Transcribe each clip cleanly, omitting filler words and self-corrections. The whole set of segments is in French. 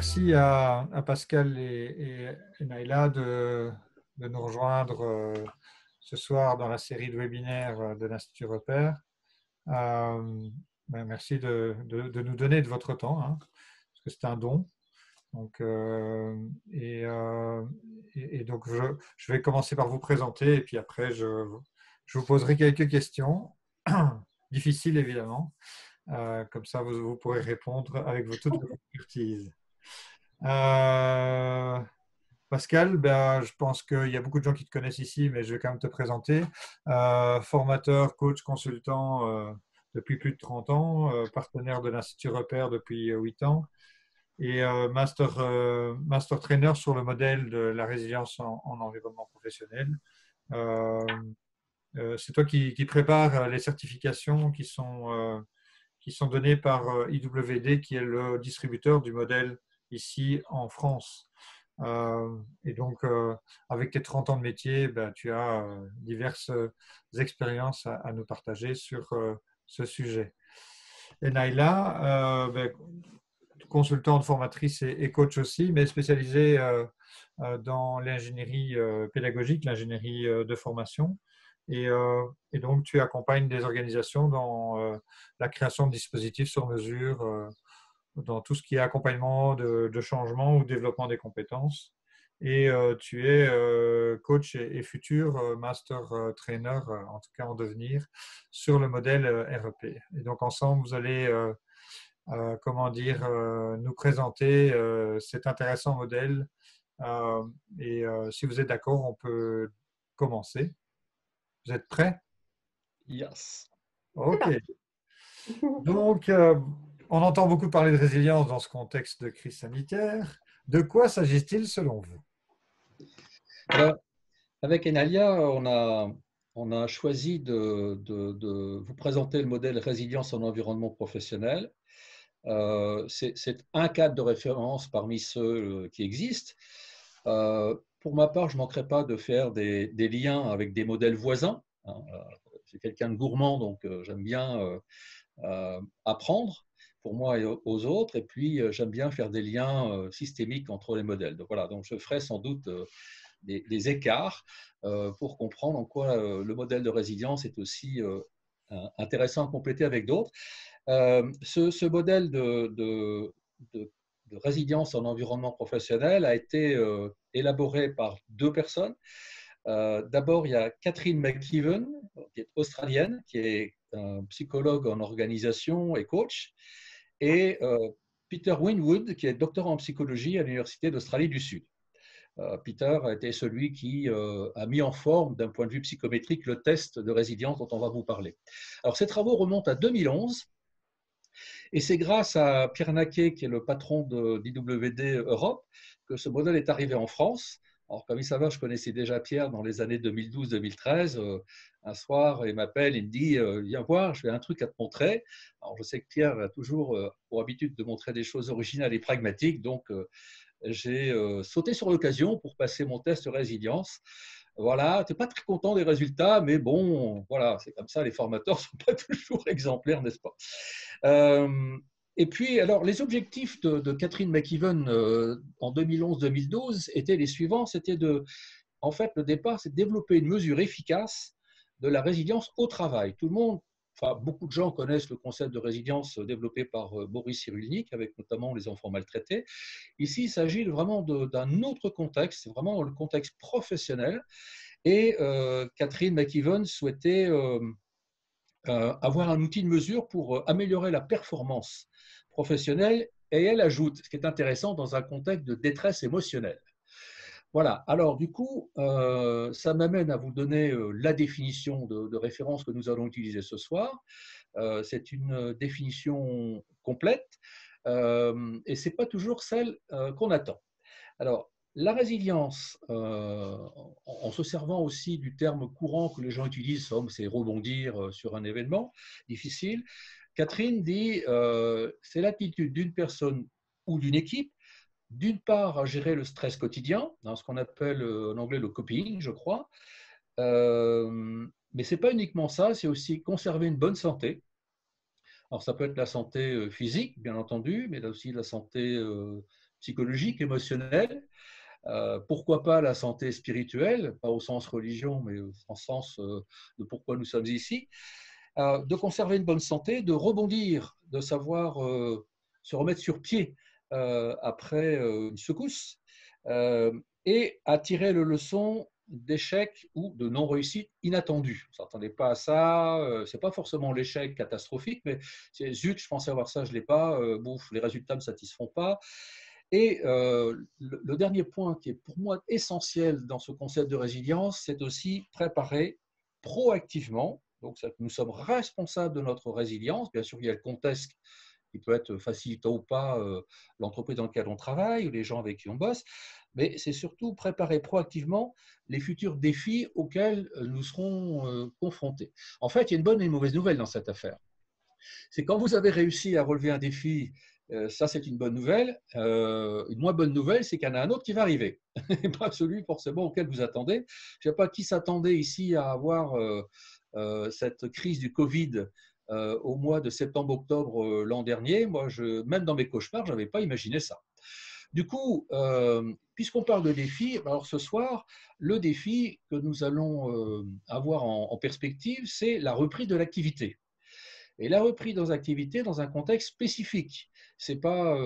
merci à Pascal et Naïla de nous rejoindre ce soir dans la série de webinaires de l'Institut Repère. Merci de nous donner de votre temps, hein, parce que c'est un don. Donc, donc je vais commencer par vous présenter et puis après je vous poserai quelques questions, difficiles évidemment. Comme ça, vous pourrez répondre avec toute votre expertise. Pascal, je pense qu'il y a beaucoup de gens qui te connaissent ici, mais je vais quand même te présenter. Formateur, coach, consultant depuis plus de 30 ans, partenaire de l'Institut Repère depuis 8 ans et master trainer sur le modèle de la résilience en environnement professionnel. C'est toi qui prépares les certifications qui sont données par IWD, qui est le distributeur du modèle ici en France. Et donc, avec tes 30 ans de métier, tu as diverses expériences à nous partager sur ce sujet. Et Naïla, consultante, formatrice et coach aussi, mais spécialisée dans l'ingénierie pédagogique, l'ingénierie de formation. Et donc, tu accompagnes des organisations dans la création de dispositifs sur mesure, dans tout ce qui est accompagnement de changement ou développement des compétences. Et tu es coach et futur master trainer, en tout cas en devenir, sur le modèle REP. Et donc, ensemble, vous allez nous présenter cet intéressant modèle. Si vous êtes d'accord, on peut commencer. Vous êtes prêts? Yes. OK. Donc, on entend beaucoup parler de résilience dans ce contexte de crise sanitaire. De quoi s'agit-il selon vous? Alors, avec Enalia, on a choisi de vous présenter le modèle résilience en environnement professionnel. C'est un cadre de référence parmi ceux qui existent. Pour ma part, je ne manquerai pas de faire des liens avec des modèles voisins. Je suis quelqu'un de gourmand, donc j'aime bien apprendre pour moi et aux autres. Et puis, j'aime bien faire des liens systémiques entre les modèles. Donc voilà, donc je ferai sans doute des écarts pour comprendre en quoi le modèle de résilience est aussi intéressant à compléter avec d'autres. Ce modèle de résilience en environnement professionnel a été élaboré par deux personnes. D'abord, il y a Catherine McKeeven, qui est australienne, qui est psychologue en organisation et coach, et Peter Winwood, qui est doctorant en psychologie à l'Université d'Australie du Sud. Peter a été celui qui a mis en forme, d'un point de vue psychométrique, le test de résilience dont on va vous parler. Alors, ces travaux remontent à 2011, et c'est grâce à Pierre Naquet, qui est le patron d'IWD Europe, que ce modèle est arrivé en France. Alors, comme il s'avère, je connaissais déjà Pierre dans les années 2012-2013. Un soir, il m'appelle, il me dit viens voir, j'ai un truc à te montrer. Alors, je sais que Pierre a toujours pour habitude de montrer des choses originales et pragmatiques, donc j'ai sauté sur l'occasion pour passer mon test de résilience. Voilà, tu n'es pas très content des résultats, mais bon, voilà, c'est comme ça, les formateurs ne sont pas toujours exemplaires, n'est-ce pas? Et puis, alors, les objectifs de Catherine McKeeven en 2011-2012 étaient les suivants. C'était en fait, le départ, c'est de développer une mesure efficace de la résilience au travail. Tout le monde, enfin, beaucoup de gens connaissent le concept de résilience développé par Boris Cyrulnik, avec notamment les enfants maltraités. Ici, il s'agit vraiment d'un autre contexte, c'est vraiment le contexte professionnel. Et Catherine McKeeven souhaitait avoir un outil de mesure pour améliorer la performance professionnelle. Et elle ajoute, ce qui est intéressant, dans un contexte de détresse émotionnelle. Voilà, alors du coup, ça m'amène à vous donner la définition de référence que nous allons utiliser ce soir. C'est une définition complète et ce n'est pas toujours celle qu'on attend. Alors, la résilience, en se servant aussi du terme courant que les gens utilisent, c'est rebondir sur un événement difficile, Catherine dit c'est l'attitude d'une personne ou d'une équipe, d'une part à gérer le stress quotidien, dans ce qu'on appelle en anglais le coping, je crois, mais ce n'est pas uniquement ça, c'est aussi conserver une bonne santé. Alors, ça peut être la santé physique, bien entendu, mais là aussi la santé psychologique, émotionnelle. Pourquoi pas la santé spirituelle, pas au sens religion, mais au sens de pourquoi nous sommes ici. De conserver une bonne santé, de rebondir, de savoir se remettre sur pied après une secousse et à tirer le leçon d'échecs ou de non-réussite inattendus. On ne s'attendait pas à ça, ce n'est pas forcément l'échec catastrophique, mais c'est zut, je pensais avoir ça, je ne l'ai pas, bouf, les résultats ne me satisfont pas. Et le dernier point qui est pour moi essentiel dans ce concept de résilience, c'est aussi préparer proactivement. Donc, nous sommes responsables de notre résilience. Bien sûr, il y a le contexte qui peut être facilitant ou pas l'entreprise dans laquelle on travaille ou les gens avec qui on bosse, mais c'est surtout préparer proactivement les futurs défis auxquels nous serons confrontés. En fait, il y a une bonne et une mauvaise nouvelle dans cette affaire. C'est quand vous avez réussi à relever un défi, ça c'est une bonne nouvelle. Une moins bonne nouvelle, c'est qu'il y en a un autre qui va arriver, et pas celui forcément auquel vous attendez. Je ne sais pas qui s'attendait ici à avoir cette crise du Covid au mois de septembre-octobre l'an dernier. Moi, même dans mes cauchemars, je n'avais pas imaginé ça. Du coup, puisqu'on parle de défis, alors ce soir, le défi que nous allons avoir en perspective, c'est la reprise de l'activité. Et la reprise dans activité dans un contexte spécifique. C'est pas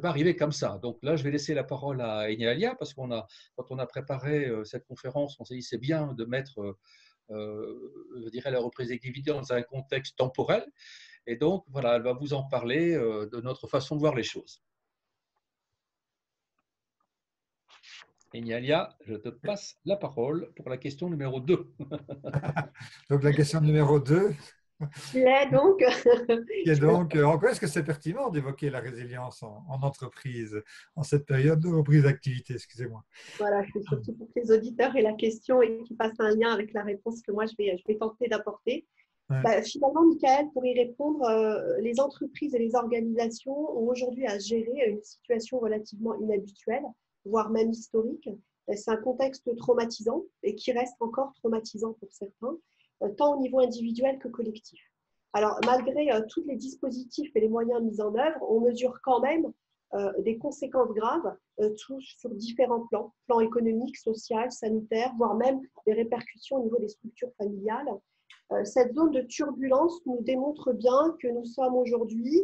arrivé comme ça. Donc là, je vais laisser la parole à Enalia parce quand on a préparé cette conférence, on s'est dit c'est bien de mettre, je dirais, la reprise d'activité dans un contexte temporel. Et donc voilà, elle va vous en parler de notre façon de voir les choses. Enalia, je te passe la parole pour la question numéro 2. Donc la question numéro 2. Donc, Et donc, en quoi est-ce que c'est pertinent d'évoquer la résilience en entreprise, en cette période de reprise d'activité, excusez-moi. Voilà, c'est surtout pour que les auditeurs aient la question et qu'ils fassent un lien avec la réponse que moi, je vais tenter d'apporter. Ouais. Finalement, Michael, pour y répondre, les entreprises et les organisations ont aujourd'hui à gérer une situation relativement inhabituelle, voire même historique. C'est un contexte traumatisant et qui reste encore traumatisant pour certains, tant au niveau individuel que collectif. Alors, malgré tous les dispositifs et les moyens mis en œuvre, on mesure quand même des conséquences graves sur différents plans, plan économique, social, sanitaire, voire même des répercussions au niveau des structures familiales. Cette zone de turbulence nous démontre bien que nous sommes aujourd'hui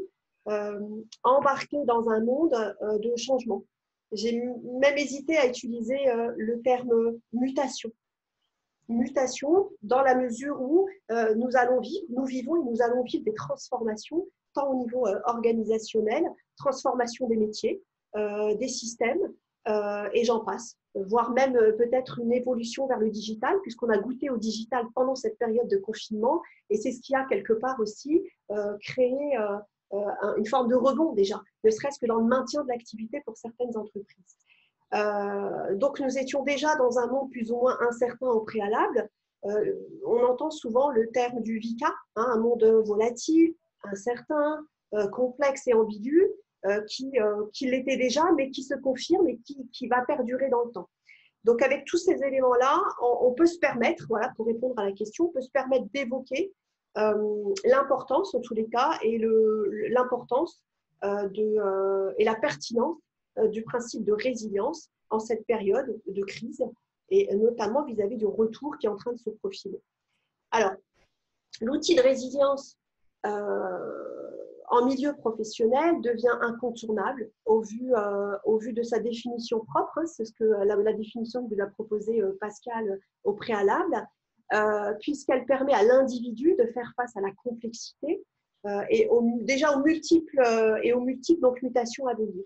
embarqués dans un monde de changement. J'ai même hésité à utiliser le terme mutation. Mutation dans la mesure où nous vivons et nous allons vivre des transformations, tant au niveau organisationnel, transformation des métiers, des systèmes, et j'en passe, voire même peut-être une évolution vers le digital, puisqu'on a goûté au digital pendant cette période de confinement, et c'est ce qui a quelque part aussi créé une forme de rebond déjà, ne serait-ce que dans le maintien de l'activité pour certaines entreprises. Donc nous étions déjà dans un monde plus ou moins incertain au préalable. On entend souvent le terme du VUCA, hein, un monde volatile, incertain, complexe et ambigu, qui l'était déjà, mais qui se confirme et qui va perdurer dans le temps. Donc avec tous ces éléments-là, on peut se permettre, voilà, pour répondre à la question, on peut se permettre d'évoquer l'importance, en tous les cas, et l'importance et la pertinence du principe de résilience en cette période de crise, et notamment vis-à-vis du retour qui est en train de se profiler. Alors, l'outil de résilience en milieu professionnel devient incontournable au vu de sa définition propre. C'est ce que la définition que vous a proposée Pascal au préalable, puisqu'elle permet à l'individu de faire face à la complexité et déjà aux multiples donc, mutations à venir.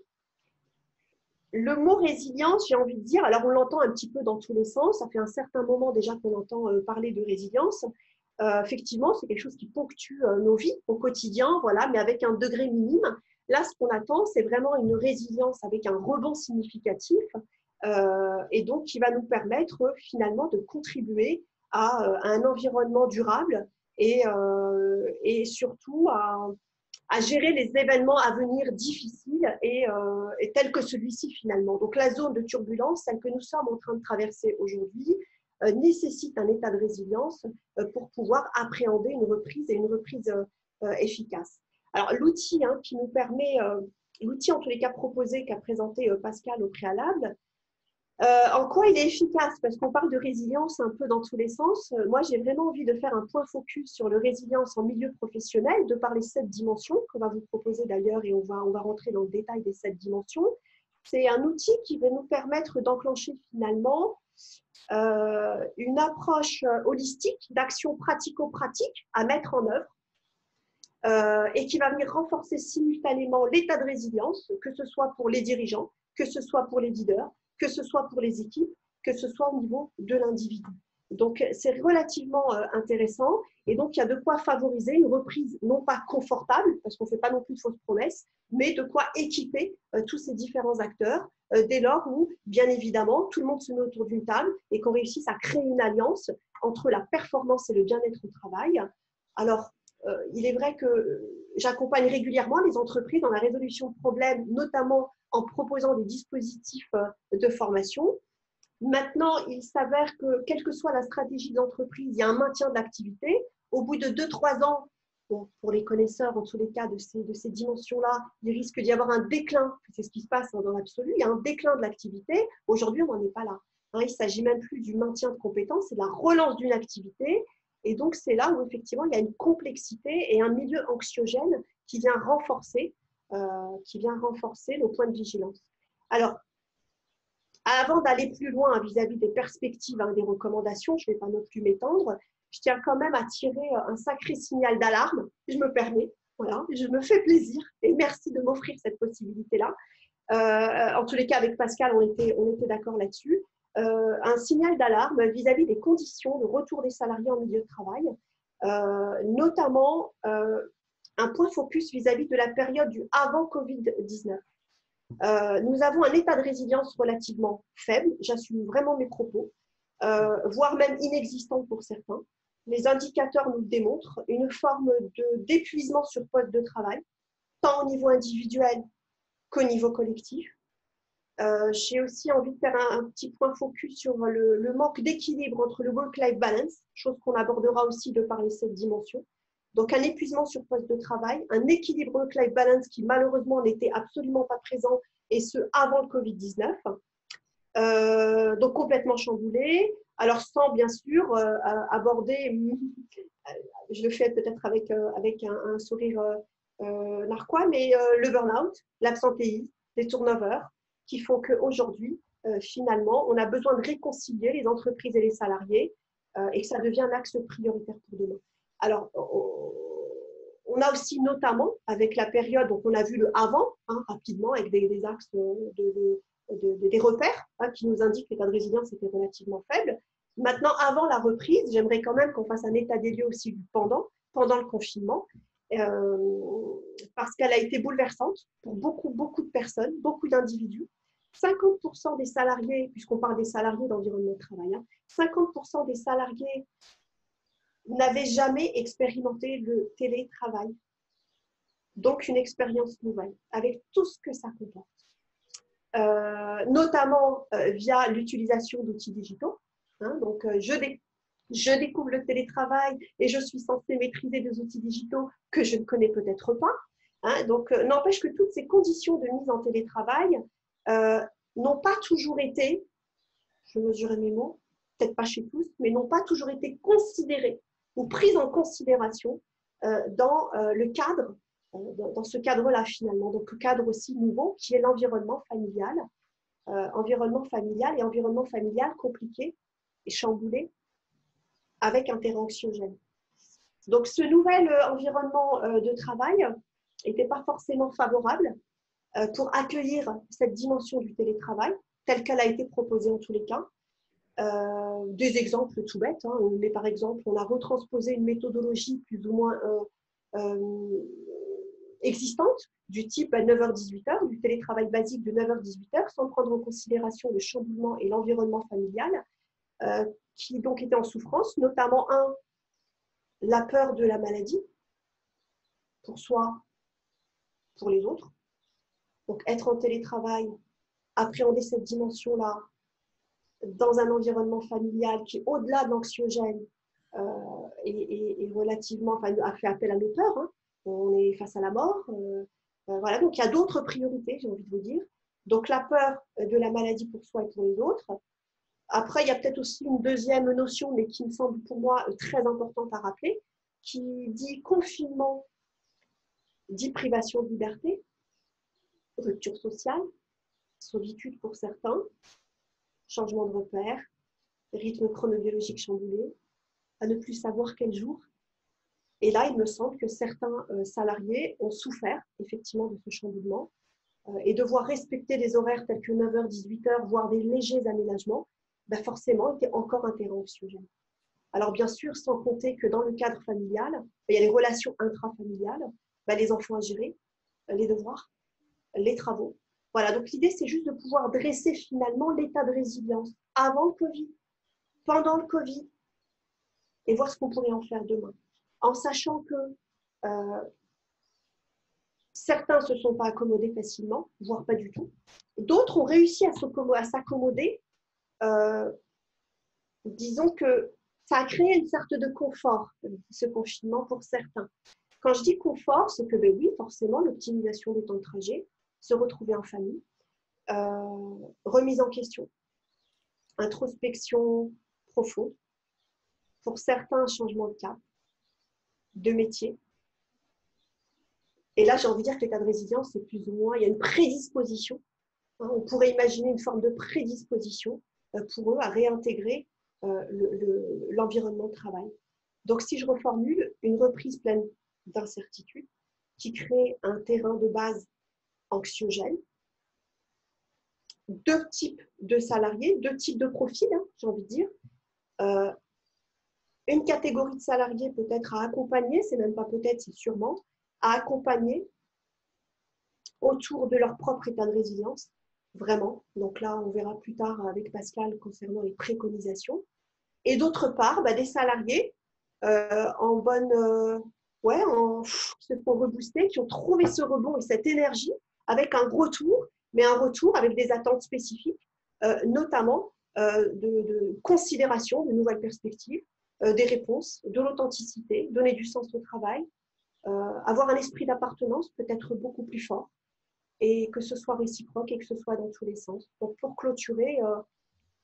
Le mot résilience, j'ai envie de dire, alors on l'entend un petit peu dans tous les sens, ça fait un certain moment déjà qu'on entend parler de résilience. Effectivement, c'est quelque chose qui ponctue nos vies au quotidien, voilà, mais avec un degré minime. Là, ce qu'on attend, c'est vraiment une résilience avec un rebond significatif et donc qui va nous permettre finalement de contribuer à un environnement durable et surtout à gérer les événements à venir difficiles et tels que celui-ci finalement. Donc la zone de turbulence, celle que nous sommes en train de traverser aujourd'hui, nécessite un état de résilience pour pouvoir appréhender une reprise et une reprise efficace. Alors l'outil qui nous permet l'outil en tous les cas proposé qu'a présenté Pascal au préalable. En quoi il est efficace? Parce qu'on parle de résilience un peu dans tous les sens. Moi, j'ai vraiment envie de faire un point focus sur le résilience en milieu professionnel, de par les 7 dimensions qu'on va vous proposer d'ailleurs, et on va rentrer dans le détail des 7 dimensions. C'est un outil qui va nous permettre d'enclencher finalement une approche holistique d'action pratico-pratique à mettre en œuvre et qui va venir renforcer simultanément l'état de résilience, que ce soit pour les dirigeants, que ce soit pour les leaders, que ce soit pour les équipes, que ce soit au niveau de l'individu. Donc, c'est relativement intéressant. Et donc, il y a de quoi favoriser une reprise non pas confortable, parce qu'on ne fait pas non plus de fausses promesses, mais de quoi équiper tous ces différents acteurs dès lors où, bien évidemment, tout le monde se met autour d'une table et qu'on réussisse à créer une alliance entre la performance et le bien-être au travail. Alors, il est vrai que j'accompagne régulièrement les entreprises dans la résolution de problèmes, notamment en proposant des dispositifs de formation. Maintenant, il s'avère que, quelle que soit la stratégie de l'entreprise, il y a un maintien de l'activité. Au bout de 2-3 ans, bon, pour les connaisseurs, en tous les cas, de ces dimensions-là, il risque d'y avoir un déclin. C'est ce qui se passe dans l'absolu. Il y a un déclin de l'activité. Aujourd'hui, on n'en est pas là. Il ne s'agit même plus du maintien de compétences, c'est de la relance d'une activité. Et donc, c'est là où, effectivement, il y a une complexité et un milieu anxiogène qui vient renforcer nos points de vigilance. Alors, avant d'aller plus loin vis-à-vis des perspectives, des recommandations, je ne vais pas non plus m'étendre, je tiens quand même à tirer un sacré signal d'alarme, je me permets, voilà, je me fais plaisir et merci de m'offrir cette possibilité-là. En tous les cas, avec Pascal, on était d'accord là-dessus. Un signal d'alarme vis-à-vis des conditions de retour des salariés en milieu de travail, notamment un point focus vis-à-vis de la période du avant Covid-19. Nous avons un état de résilience relativement faible, j'assume vraiment mes propos, voire même inexistant pour certains. Les indicateurs nous le démontrent, une forme d'épuisement sur poste de travail, tant au niveau individuel qu'au niveau collectif. J'ai aussi envie de faire un petit point focus sur le manque d'équilibre entre le work-life balance, chose qu'on abordera aussi de par les 7 dimensions. Donc, un épuisement sur poste de travail, un équilibre work-life balance qui malheureusement n'était absolument pas présent, et ce avant le Covid-19. Donc, complètement chamboulé. Alors, sans bien sûr aborder, je le fais peut-être avec un sourire narquois, mais le burn-out, l'absentéisme, les turnovers, qui font qu'aujourd'hui, finalement, on a besoin de réconcilier les entreprises et les salariés et que ça devient un axe prioritaire pour demain. Alors, on a aussi notamment, avec la période, donc on a vu le avant, rapidement, avec des axes des repères qui nous indiquent que l'état de résilience était relativement faible. Maintenant, avant la reprise, j'aimerais quand même qu'on fasse un état des lieux aussi du pendant le confinement, parce qu'elle a été bouleversante pour beaucoup de personnes, beaucoup d'individus. 50% des salariés, puisqu'on parle des salariés d'environnement de travail, 50% des salariés n'avaient jamais expérimenté le télétravail. Donc, une expérience nouvelle, avec tout ce que ça comporte. Notamment via l'utilisation d'outils digitaux. Donc, je découvre le télétravail et je suis censée maîtriser des outils digitaux que je ne connais peut-être pas. Donc, n'empêche que toutes ces conditions de mise en télétravail n'ont pas toujours été, je mesurais mes mots, peut-être pas chez tous, mais n'ont pas toujours été considérées ou prises en considération dans le cadre, dans ce cadre-là finalement. Donc, le cadre aussi nouveau qui est l'environnement familial. Environnement familial compliqué et chamboulé avec un terrain anxiogène. Donc, ce nouvel environnement de travail n'était pas forcément favorable pour accueillir cette dimension du télétravail telle qu'elle a été proposée en tous les cas. Des exemples tout bêtes, mais par exemple, on a retransposé une méthodologie plus ou moins existante du type 9h-18h, du télétravail basique de 9h-18h, sans prendre en considération le chamboulement et l'environnement familial, qui donc était en souffrance, notamment la peur de la maladie, pour soi, pour les autres. Donc être en télétravail, appréhender cette dimension-là, dans un environnement familial qui, au-delà de l'anxiogène, est relativement, a fait appel à nos peurs. On est face à la mort, Voilà, donc il y a d'autres priorités, j'ai envie de vous dire. Donc la peur de la maladie pour soi et pour les autres. Après, il y a peut-être aussi une deuxième notion, mais qui me semble pour moi très importante à rappeler, qui dit confinement, dit privation de liberté, rupture sociale, solitude pour certains, changement de repère, rythme chronobiologique chamboulé, à ne plus savoir quel jour. Et là, il me semble que certains salariés ont souffert effectivement de ce chamboulement et devoir respecter des horaires tels que 9h, 18h, voire des légers aménagements, ben forcément, était encore un terrain anxiogène. Alors bien sûr, sans compter que dans le cadre familial, il y a les relations intrafamiliales, ben les enfants à gérer, les devoirs, les travaux. Voilà, donc l'idée, c'est juste de pouvoir dresser finalement l'état de résilience avant le Covid, pendant le Covid, et voir ce qu'on pourrait en faire demain. En sachant que certains ne se sont pas accommodés facilement, voire pas du tout. D'autres ont réussi à s'accommoder. Disons que ça a créé une sorte de confort, ce confinement, pour certains. Quand je dis confort, c'est que, ben oui, forcément, l'optimisation des temps de trajet, se retrouver en famille, remise en question, introspection profonde, pour certains, changement de cap, de métier. Et là, j'ai envie de dire que l'état de résilience, c'est plus ou moins, il y a une prédisposition. On pourrait imaginer une forme de prédisposition pour eux à réintégrer l'environnement de travail. Donc, si je reformule, une reprise pleine d'incertitude qui crée un terrain de base anxiogène, deux types de salariés, deux types de profils, j'ai envie de dire. Une catégorie de salariés peut-être à accompagner, c'est même pas peut-être, c'est sûrement, à accompagner autour de leur propre état de résilience, vraiment. Donc là, on verra plus tard avec Pascal concernant les préconisations. Et d'autre part, des salariés en bonne, qui se font rebooster, qui ont trouvé ce rebond et cette énergie avec un retour, mais un retour avec des attentes spécifiques, notamment de considération, de nouvelles perspectives, des réponses, de l'authenticité, donner du sens au travail, avoir un esprit d'appartenance peut-être beaucoup plus fort et que ce soit réciproque et que ce soit dans tous les sens. Donc, pour clôturer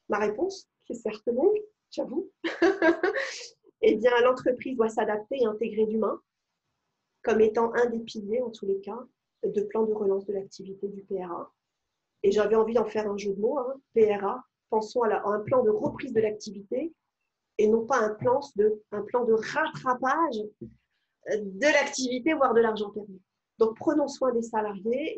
ma réponse, qui est certes longue, j'avoue, eh bien, l'entreprise doit s'adapter et intégrer l'humain comme étant un des piliers, en tous les cas, de plan de relance de l'activité du PRA. Et j'avais envie d'en faire un jeu de mots, PRA, pensons à un plan de reprise de l'activité et non pas un plan de rattrapage de l'activité, voire de l'argent perdu. Donc, prenons soin des salariés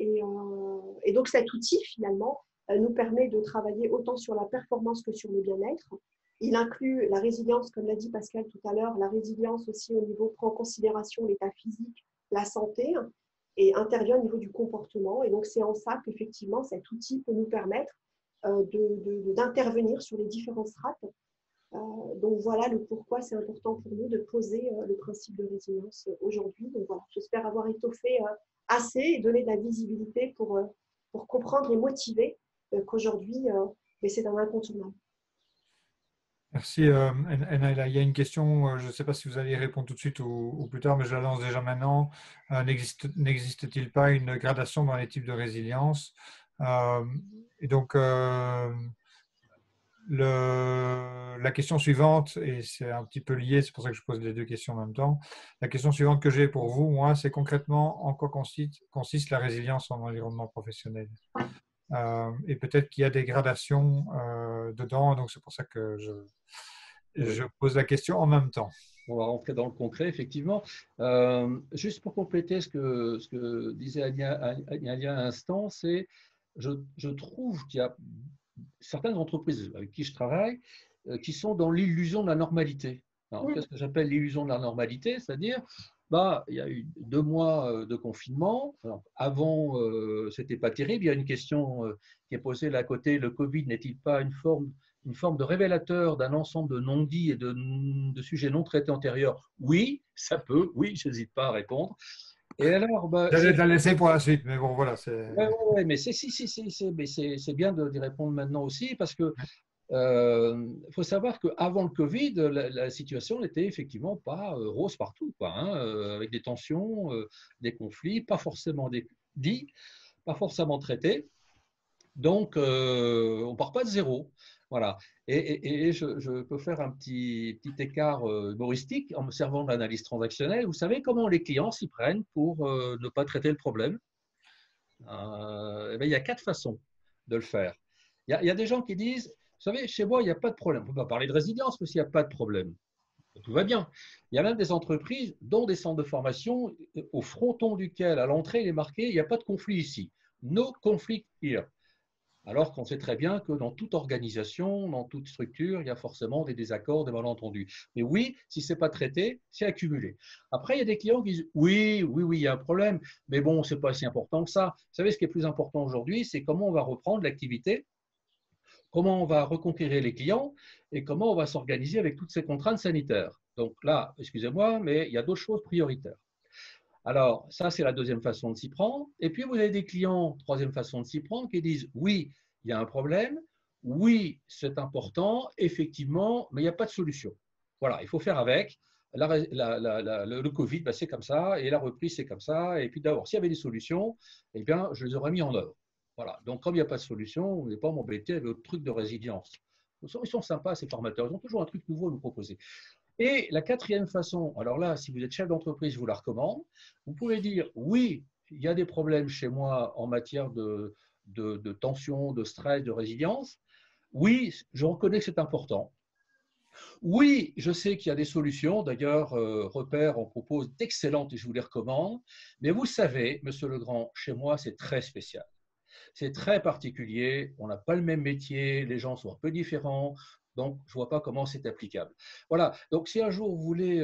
et donc cet outil, finalement, nous permet de travailler autant sur la performance que sur le bien-être. Il inclut la résilience, comme l'a dit Pascal tout à l'heure, la résilience aussi au niveau, prend en considération l'état physique, la santé, et intervient au niveau du comportement. Et donc, c'est en ça qu'effectivement, cet outil peut nous permettre d'intervenir sur les différentes strates. Donc voilà le pourquoi c'est important pour nous de poser le principe de résilience aujourd'hui. Donc voilà, j'espère avoir étoffé assez et donné de la visibilité pour comprendre et motiver qu'aujourd'hui, c'est un incontournable. Merci, Enaïla. Il y a une question, je ne sais pas si vous allez y répondre tout de suite ou plus tard, mais je la lance déjà maintenant. N'existe-t-il pas une gradation dans les types de résilience? Et donc, la question suivante, et c'est un petit peu lié, c'est pour ça que je pose les deux questions en même temps. La question suivante que j'ai pour vous, moi, c'est concrètement en quoi consiste la résilience en environnement professionnel. Et peut-être qu'il y a des gradations dedans, donc c'est pour ça que je pose la question en même temps. On va rentrer dans le concret, effectivement. Juste pour compléter ce que disait Agnella à l'instant, c'est je trouve qu'il y a certaines entreprises avec qui je travaille qui sont dans l'illusion de la normalité. Alors, qu'est-ce que j'appelle l'illusion de la normalité? C'est-à-dire, il y a eu 2 mois de confinement. Alors, avant, c'était pas terrible. Il y a une question qui est posée là à côté. Le Covid n'est-il pas une forme de révélateur d'un ensemble de non-dits et de sujets non traités antérieurs? Oui, ça peut. Oui, je n'hésite pas à répondre. Et alors, j'allais te la laisser pour la suite, mais bon, voilà. Ouais, mais c'est bien d'y répondre maintenant aussi parce que faut savoir qu'avant le Covid, la situation n'était effectivement pas rose partout, avec des tensions, des conflits, pas forcément dit, pas forcément traité. Donc, on ne part pas de zéro. Voilà. Et je peux faire un petit écart humoristique en me servant de l'analyse transactionnelle. Vous savez comment les clients s'y prennent pour ne pas traiter le problème? Eh bien, il y a 4 façons de le faire. Il y a des gens qui disent, vous savez, chez moi, il n'y a pas de problème. On ne peut pas parler de résilience, mais s'il n'y a pas de problème, tout va bien. Il y a même des entreprises, dont des centres de formation, au fronton duquel, à l'entrée, il est marqué, il n'y a pas de conflit ici. No conflict here. Alors qu'on sait très bien que dans toute organisation, dans toute structure, il y a forcément des désaccords, des malentendus. Mais oui, si ce n'est pas traité, c'est accumulé. Après, il y a des clients qui disent oui, il y a un problème, mais bon, ce n'est pas si important que ça. Vous savez, ce qui est plus important aujourd'hui, c'est comment on va reprendre l'activité, comment on va reconquérir les clients et comment on va s'organiser avec toutes ces contraintes sanitaires. Donc là, excusez-moi, mais il y a d'autres choses prioritaires. Alors, ça, c'est la deuxième façon de s'y prendre. Et puis, vous avez des clients, troisième façon de s'y prendre, qui disent oui, il y a un problème, oui, c'est important, effectivement, mais il n'y a pas de solution. Voilà, il faut faire avec. Le Covid, ben, c'est comme ça, et la reprise, c'est comme ça. Et puis d'abord, s'il y avait des solutions, eh bien, je les aurais mis en œuvre. Voilà. Donc, comme il n'y a pas de solution, vous n'allez pas m'embêter avec votre truc de résilience. Ils sont sympas, ces formateurs. Ils ont toujours un truc nouveau à nous proposer. Et la quatrième façon, alors là, si vous êtes chef d'entreprise, je vous la recommande. Vous pouvez dire, oui, il y a des problèmes chez moi en matière de tension, de stress, de résilience. Oui, je reconnais que c'est important. Oui, je sais qu'il y a des solutions. D'ailleurs, Repère en propose d'excellentes et je vous les recommande. Mais vous savez, Monsieur Legrand, chez moi, c'est très spécial. C'est très particulier. On n'a pas le même métier. Les gens sont un peu différents. Donc, je ne vois pas comment c'est applicable. Voilà. Donc, si un jour vous voulez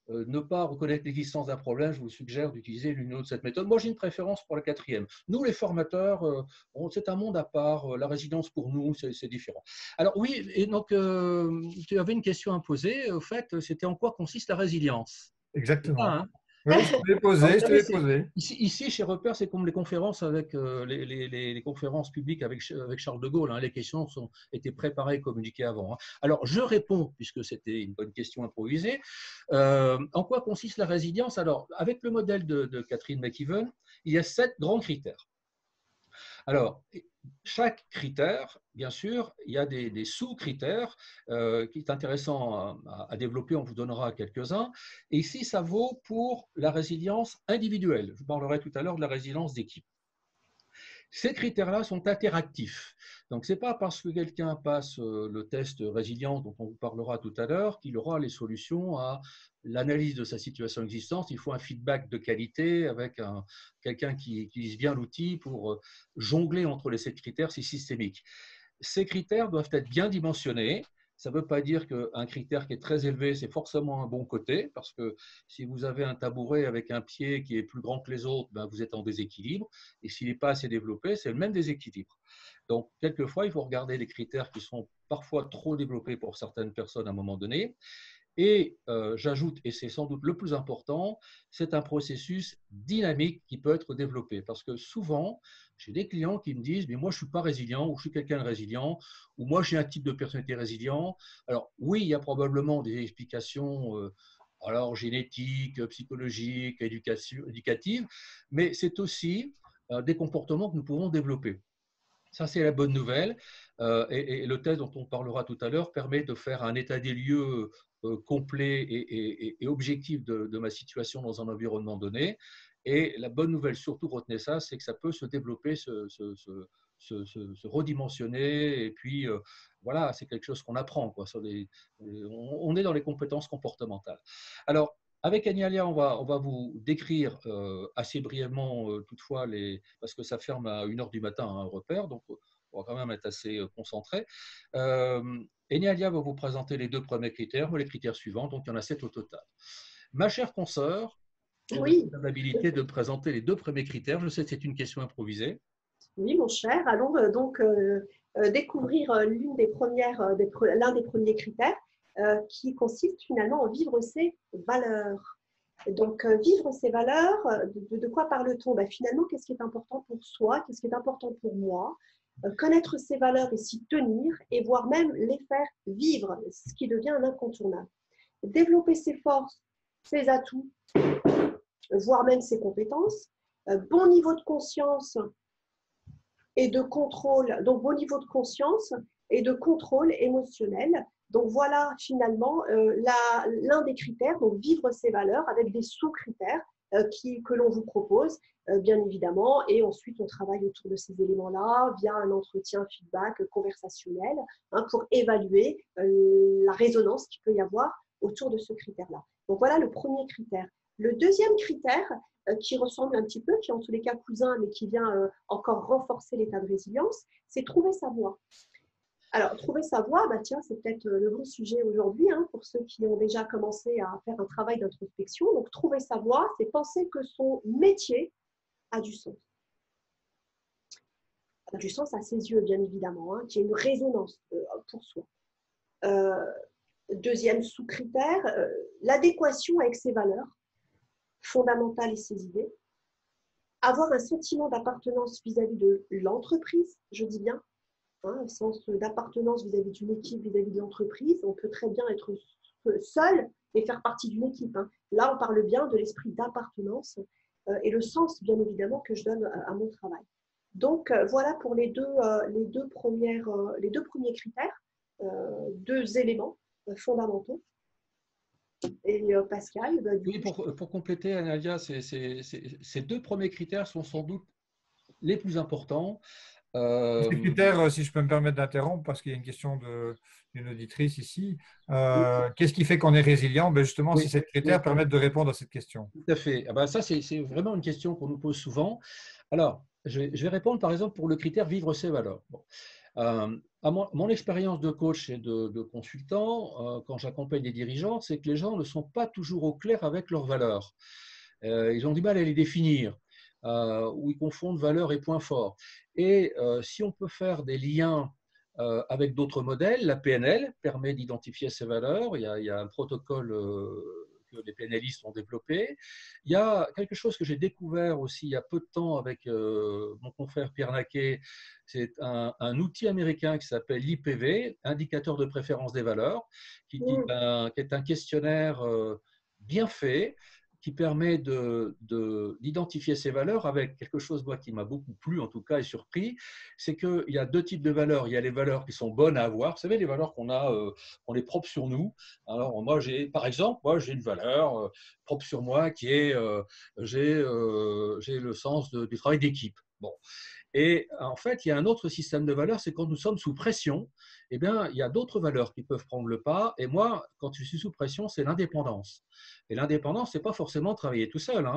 ne pas reconnaître l'existence d'un problème, je vous suggère d'utiliser l'une ou l'autre de cette méthode. Moi, j'ai une préférence pour la quatrième. Nous, les formateurs, c'est un monde à part. La résidence, pour nous, c'est différent. Alors, oui, et donc, tu avais une question à poser. Au fait, c'était en quoi consiste la résilience? Exactement. Ah, hein. Oui, je te l'ai posé, je te l'ai posé. Ici, chez Repère, c'est comme les conférences avec les conférences publiques avec Charles de Gaulle. Hein, les questions ont été préparées et communiquées avant. Hein. Alors, je réponds, puisque c'était une bonne question improvisée. En quoi consiste la résilience? Alors, avec le modèle de Catherine McEwen, il y a 7 grands critères. Alors, chaque critère, bien sûr, il y a des sous-critères qui est intéressant à développer, on vous donnera quelques-uns. Et ici, ça vaut pour la résilience individuelle. Je parlerai tout à l'heure de la résilience d'équipe. Ces critères-là sont interactifs. Donc, ce n'est pas parce que quelqu'un passe le test résilience dont on vous parlera tout à l'heure qu'il aura les solutions à l'analyse de sa situation existante. Il faut un feedback de qualité avec quelqu'un qui utilise bien l'outil pour jongler entre les 7 critères, c'est systémique. Ces critères doivent être bien dimensionnés. Ça ne veut pas dire qu'un critère qui est très élevé, c'est forcément un bon côté, parce que si vous avez un tabouret avec un pied qui est plus grand que les autres, ben vous êtes en déséquilibre. Et s'il n'est pas assez développé, c'est le même déséquilibre. Donc, quelquefois, il faut regarder les critères qui sont parfois trop développés pour certaines personnes à un moment donné. Et j'ajoute, et c'est sans doute le plus important, c'est un processus dynamique qui peut être développé. Parce que souvent, j'ai des clients qui me disent, mais moi je ne suis pas résilient, ou je suis quelqu'un de résilient, ou moi j'ai un type de personnalité résilient. Alors oui, il y a probablement des explications alors génétiques, psychologiques, éducatives, mais c'est aussi des comportements que nous pouvons développer. Ça, c'est la bonne nouvelle. Et le test dont on parlera tout à l'heure permet de faire un état des lieux complet et objectif de ma situation dans un environnement donné. Et la bonne nouvelle, surtout retenez ça, c'est que ça peut se développer, se redimensionner. Et puis, voilà, c'est quelque chose qu'on apprend, quoi. On est dans les compétences comportementales. Alors, avec Anialia, on va vous décrire assez brièvement, toutefois, parce que ça ferme à 1h du matin, un Repère, donc on va quand même être assez concentré. Anialia va vous présenter les 2 premiers critères, les critères suivants, donc il y en a 7 au total. Ma chère consoeur, oui, l'habilité de présenter les 2 premiers critères. Je sais que c'est une question improvisée. Oui, mon cher, allons donc découvrir l'un des premiers critères qui consiste finalement en vivre ses valeurs. Donc, vivre ses valeurs, de quoi parle-t-on? Finalement, qu'est-ce qui est important pour soi? Qu'est-ce qui est important pour moi? Connaître ses valeurs et s'y tenir, et voire même les faire vivre, ce qui devient un incontournable. Développer ses forces, ses atouts, voire même ses compétences, bon niveau de conscience et de contrôle, donc bon niveau de conscience et de contrôle émotionnel. Donc voilà finalement l'un des critères, donc vivre ses valeurs avec des sous-critères que l'on vous propose, bien évidemment, et ensuite on travaille autour de ces éléments-là via un entretien feedback conversationnel pour évaluer la résonance qu'il peut y avoir autour de ce critère-là. Donc voilà le premier critère. Le deuxième critère, qui ressemble un petit peu, qui est en tous les cas cousin, mais qui vient encore renforcer l'état de résilience, c'est trouver sa voie. Alors, trouver sa voie, tiens, c'est peut-être le bon sujet aujourd'hui pour ceux qui ont déjà commencé à faire un travail d'introspection. Donc, trouver sa voie, c'est penser que son métier a du sens. A du sens à ses yeux, bien évidemment, qu'il y ait une résonance pour soi. Deuxième sous-critère, l'adéquation avec ses valeurs fondamentales et ses idées. Avoir un sentiment d'appartenance vis-à-vis de l'entreprise, je dis bien, un sens d'appartenance vis-à-vis d'une équipe, vis-à-vis de l'entreprise. On peut très bien être seul et faire partie d'une équipe. Là, on parle bien de l'esprit d'appartenance et le sens, bien évidemment, que je donne à mon travail. Donc, voilà pour les deux premiers critères, deux éléments fondamentaux. Et Pascal Oui, pour compléter, Nadia, ces deux premiers critères sont sans doute les plus importants. Ces critères, si je peux me permettre d'interrompre, parce qu'il y a une question d'une auditrice ici, qu'est-ce qui fait qu'on est résilient? Justement, oui, si ces critères permettent de répondre à cette question. Tout à fait. Ça, c'est vraiment une question qu'on nous pose souvent. Alors, je vais répondre par exemple pour le critère vivre ses valeurs. Bon. À mon expérience de coach et de consultant, quand j'accompagne des dirigeants, c'est que les gens ne sont pas toujours au clair avec leurs valeurs. Ils ont du mal à les définir, ou ils confondent valeurs et points forts. Et si on peut faire des liens avec d'autres modèles, la PNL permet d'identifier ces valeurs. Il y a un protocole que les PNListes ont développé. Il y a quelque chose que j'ai découvert aussi il y a peu de temps avec mon confrère Pierre Naquet. C'est un outil américain qui s'appelle l'IPV, indicateur de préférence des valeurs, qui est un questionnaire bien fait, qui permet d'identifier ces valeurs avec quelque chose moi, qui m'a beaucoup plu en tout cas et surpris, c'est qu'il y a deux types de valeurs. Il y a les valeurs qui sont bonnes à avoir, vous savez, les valeurs qu'on a, on les propre sur nous. Alors moi, par exemple, j'ai une valeur propre sur moi qui est, j'ai le sens du travail d'équipe. Bon. Et en fait, il y a un autre système de valeurs, c'est quand nous sommes sous pression, eh bien, il y a d'autres valeurs qui peuvent prendre le pas. Et moi, quand je suis sous pression, c'est l'indépendance. Et l'indépendance, ce n'est pas forcément travailler tout seul,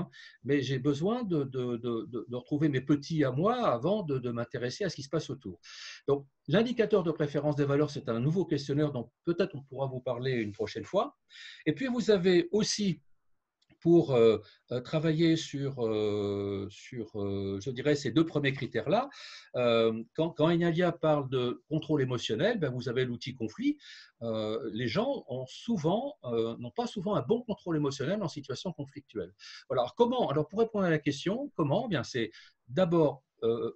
mais j'ai besoin de retrouver mes petits à moi avant de m'intéresser à ce qui se passe autour. Donc, l'indicateur de préférence des valeurs, c'est un nouveau questionnaire dont peut-être on pourra vous parler une prochaine fois. Et puis, vous avez aussi pour travailler sur je dirais, ces deux premiers critères-là. Quand Enalia parle de contrôle émotionnel, vous avez l'outil conflit. Les gens n'ont pas souvent un bon contrôle émotionnel en situation conflictuelle. Voilà. Alors, comment? Alors, pour répondre à la question, comment? C'est d'abord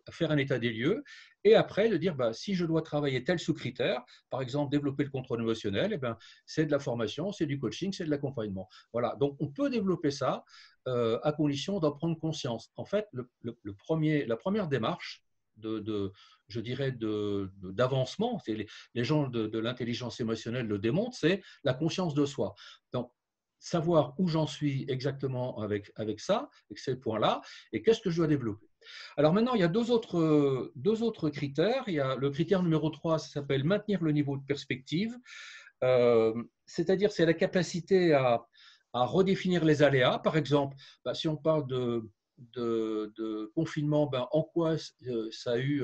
faire un état des lieux et après de dire si je dois travailler tel sous-critère, par exemple développer le contrôle émotionnel, c'est de la formation, c'est du coaching, c'est de l'accompagnement. Voilà, donc on peut développer ça à condition d'en prendre conscience. En fait, la première démarche je dirais d'avancement, les gens de l'intelligence émotionnelle le démontrent, c'est la conscience de soi. Donc, savoir où j'en suis exactement avec ça, avec ces points-là, et qu'est-ce que je dois développer. Alors maintenant, il y a deux autres critères. Il y a le critère numéro 3, ça s'appelle maintenir le niveau de perspective. C'est-à-dire, c'est la capacité à redéfinir les aléas. Par exemple, si on parle de confinement, en quoi ça a eu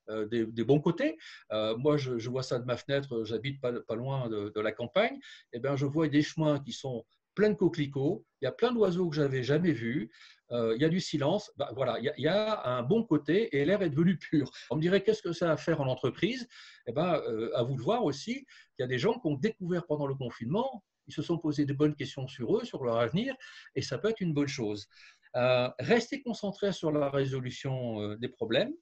des bons côtés. Moi, je vois ça de ma fenêtre, j'habite pas loin de la campagne, et je vois des chemins qui sont pleins de coquelicots, il y a plein d'oiseaux que je n'avais jamais vus, il y a du silence, voilà, il y a un bon côté et l'air est devenu pur. On me dirait, qu'est-ce que ça a à faire en entreprise? À vous de voir aussi, il y a des gens qui ont découvert pendant le confinement, ils se sont posés de bonnes questions sur eux, sur leur avenir, et ça peut être une bonne chose. Rester concentré sur la résolution des problèmes,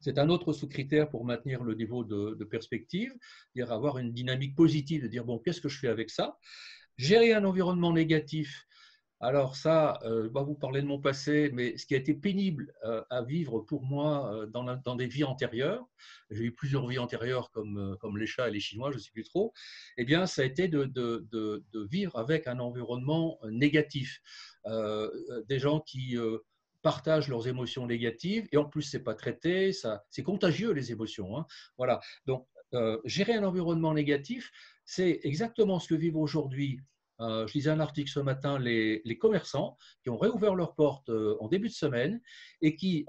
c'est un autre sous-critère pour maintenir le niveau de perspective, c'est-à-dire avoir une dynamique positive, de dire, bon, qu'est-ce que je fais avec ça? Gérer un environnement négatif, Alors ça, vous parlez de mon passé, mais ce qui a été pénible à vivre pour moi dans des vies antérieures, j'ai eu plusieurs vies antérieures comme les chats et les Chinois, je ne sais plus trop, eh bien ça a été de vivre avec un environnement négatif. Des gens qui partagent leurs émotions négatives, et en plus c'est pas traité, c'est contagieux les émotions, hein. Voilà, donc gérer un environnement négatif, c'est exactement ce que vivent aujourd'hui. Je lisais un article ce matin, les commerçants qui ont réouvert leurs portes en début de semaine et qui,